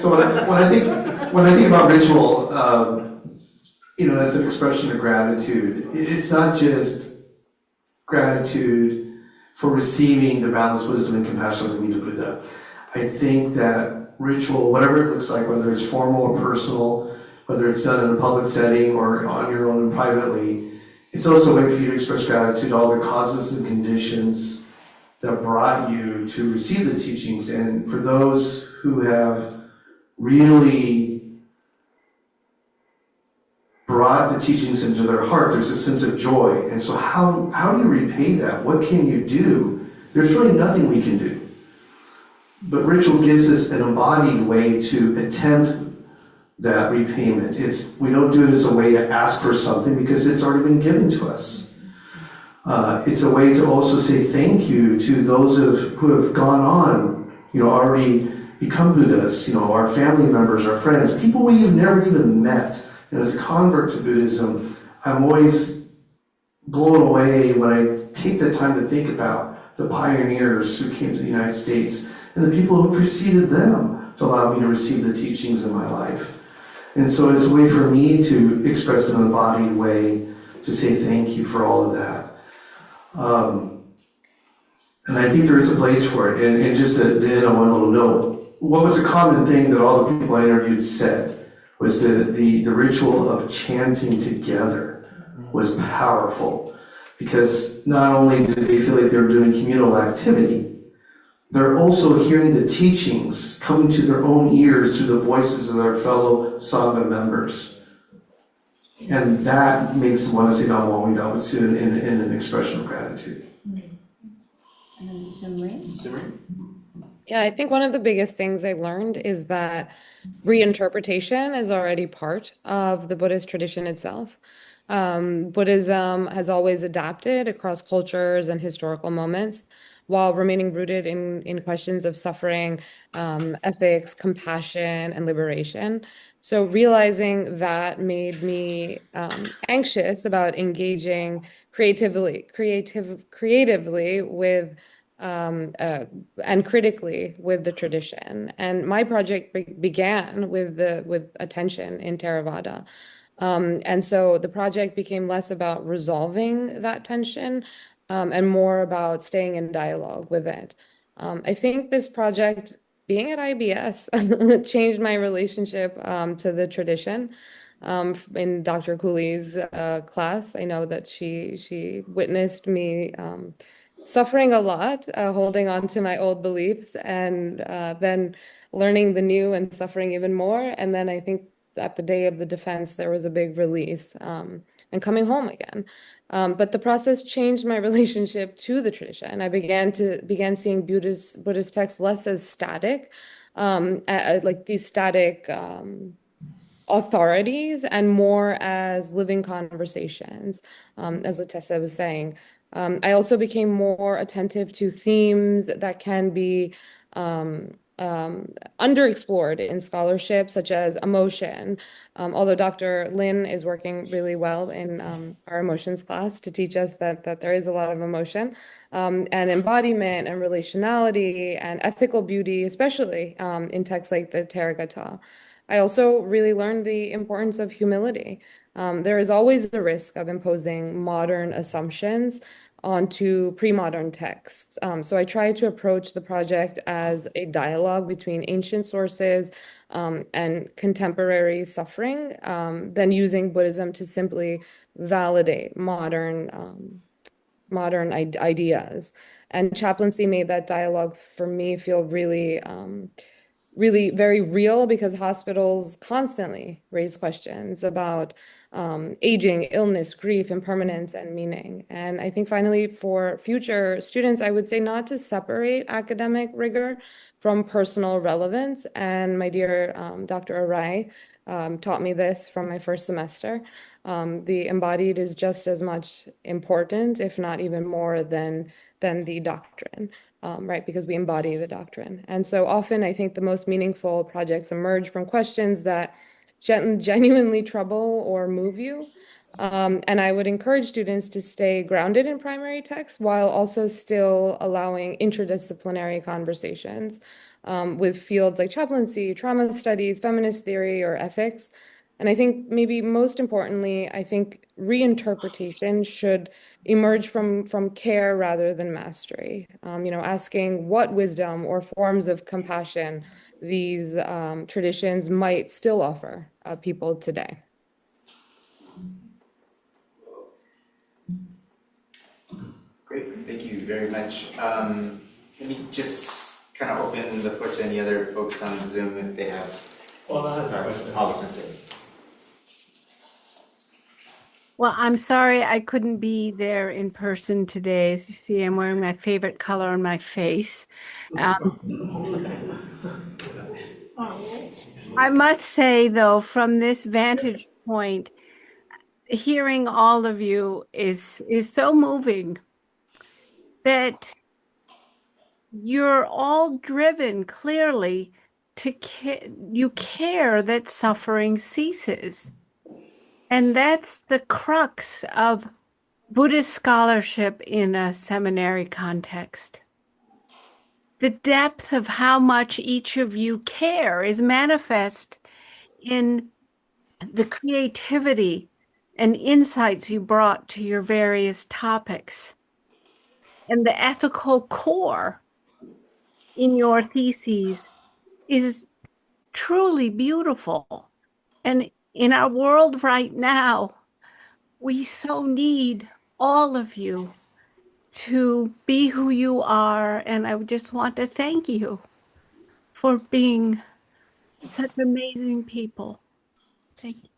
So when I think about ritual, as an expression of gratitude, it's not just gratitude for receiving the balanced wisdom and compassion of the Amida Buddha. I think that ritual, whatever it looks like, whether it's formal or personal, whether it's done in a public setting or on your own and privately, it's also a way for you to express gratitude to all the causes and conditions that brought you to receive the teachings. And for those who have really brought the teachings into their heart, there's a sense of joy. And so how do you repay that? What can you do? There's really nothing we can do. But ritual gives us an embodied way to attempt that repayment. We don't do it as a way to ask for something because it's already been given to us. It's a way to also say thank you to those who have gone on, already become Buddhas, our family members, our friends, people we've never even met. And as a convert to Buddhism, I'm always blown away when I take the time to think about the pioneers who came to the United States and the people who preceded them to allow me to receive the teachings in my life. And so it's a way for me to express in an embodied way to say thank you for all of that. And I think there is a place for it. And just to end on one little note, what was a common thing that all the people I interviewed said was the ritual of chanting together was powerful. Because not only did they feel like they were doing communal activity, they're also hearing the teachings coming to their own ears through the voices of their fellow Sangha members. And that makes them want to say Namo Amida Butsu in an expression of gratitude. And then Sumreen? Yeah, I think one of the biggest things I learned is that reinterpretation is already part of the Buddhist tradition itself. Buddhism has always adapted across cultures and historical moments while remaining rooted in questions of suffering, ethics, compassion, and liberation. So realizing that made me anxious about engaging creatively with and critically with the tradition. And my project began with attention in Theravada. And so the project became less about resolving that tension and more about staying in dialogue with it. I think this project, being at IBS, changed my relationship to the tradition. In Dr. Cooley's class, I know that she witnessed me suffering a lot, holding on to my old beliefs, and then learning the new and suffering even more. And then I think at the day of the defense, there was a big release and coming home again. But the process changed my relationship to the tradition. I began seeing Buddhist texts less as static, like these static authorities, and more as living conversations, as Letesa was saying. I also became more attentive to themes that can be underexplored in scholarship, such as emotion. Although Dr. Lin is working really well in our emotions class to teach us that there is a lot of emotion, and embodiment and relationality and ethical beauty, especially in texts like the Therigatha. I also really learned the importance of humility. There is always the risk of imposing modern assumptions onto pre-modern texts. So I try to approach the project as a dialogue between ancient sources and contemporary suffering, then using Buddhism to simply validate modern ideas. And chaplaincy made that dialogue for me feel really very real, because hospitals constantly raise questions about aging, illness, grief, impermanence, and meaning. And I think finally for future students, I would say not to separate academic rigor from personal relevance. And my dear Dr. Arai taught me this from my first semester. The embodied is just as much important, if not even more, than the doctrine, right? Because we embody the doctrine. And so often I think the most meaningful projects emerge from questions that genuinely trouble or move you. And I would encourage students to stay grounded in primary text while also still allowing interdisciplinary conversations with fields like chaplaincy, trauma studies, feminist theory, or ethics. And I think maybe most importantly, I think reinterpretation should emerge from care rather than mastery. Asking what wisdom or forms of compassion these traditions might still offer people today. Great, thank you very much. Let me just kind of open the floor to any other folks on Zoom if they have thoughts. Allison. Well, I'm sorry I couldn't be there in person today. As you see, I'm wearing my favorite color on my face. I must say, though, from this vantage point, hearing all of you is so moving that you're all driven clearly to you care that suffering ceases. And that's the crux of Buddhist scholarship in a seminary context. The depth of how much each of you care is manifest in the creativity and insights you brought to your various topics. And the ethical core in your theses is truly beautiful. And in our world right now, we so need all of you to be who you are. And I just want to thank you for being such amazing people. Thank you.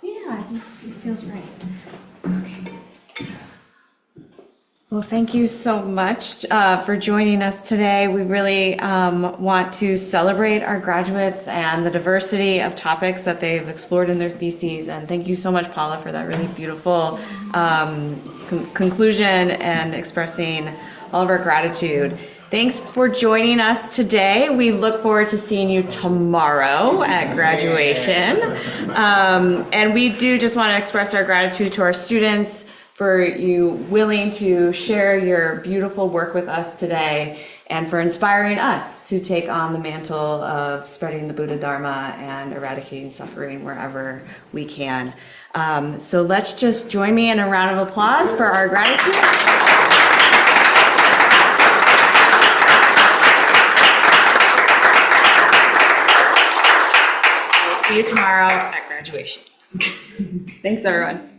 Yeah, it feels right. Well, thank you so much for joining us today. We really want to celebrate our graduates and the diversity of topics that they've explored in their theses. And thank you so much, Paula, for that really beautiful conclusion and expressing all of our gratitude. Thanks for joining us today. We look forward to seeing you tomorrow at graduation. And we do just want to express our gratitude to our students for you willing to share your beautiful work with us today and for inspiring us to take on the mantle of spreading the Buddha Dharma and eradicating suffering wherever we can. So let's just join me in a round of applause for our gratitude. We'll see you tomorrow at graduation. Thanks, everyone.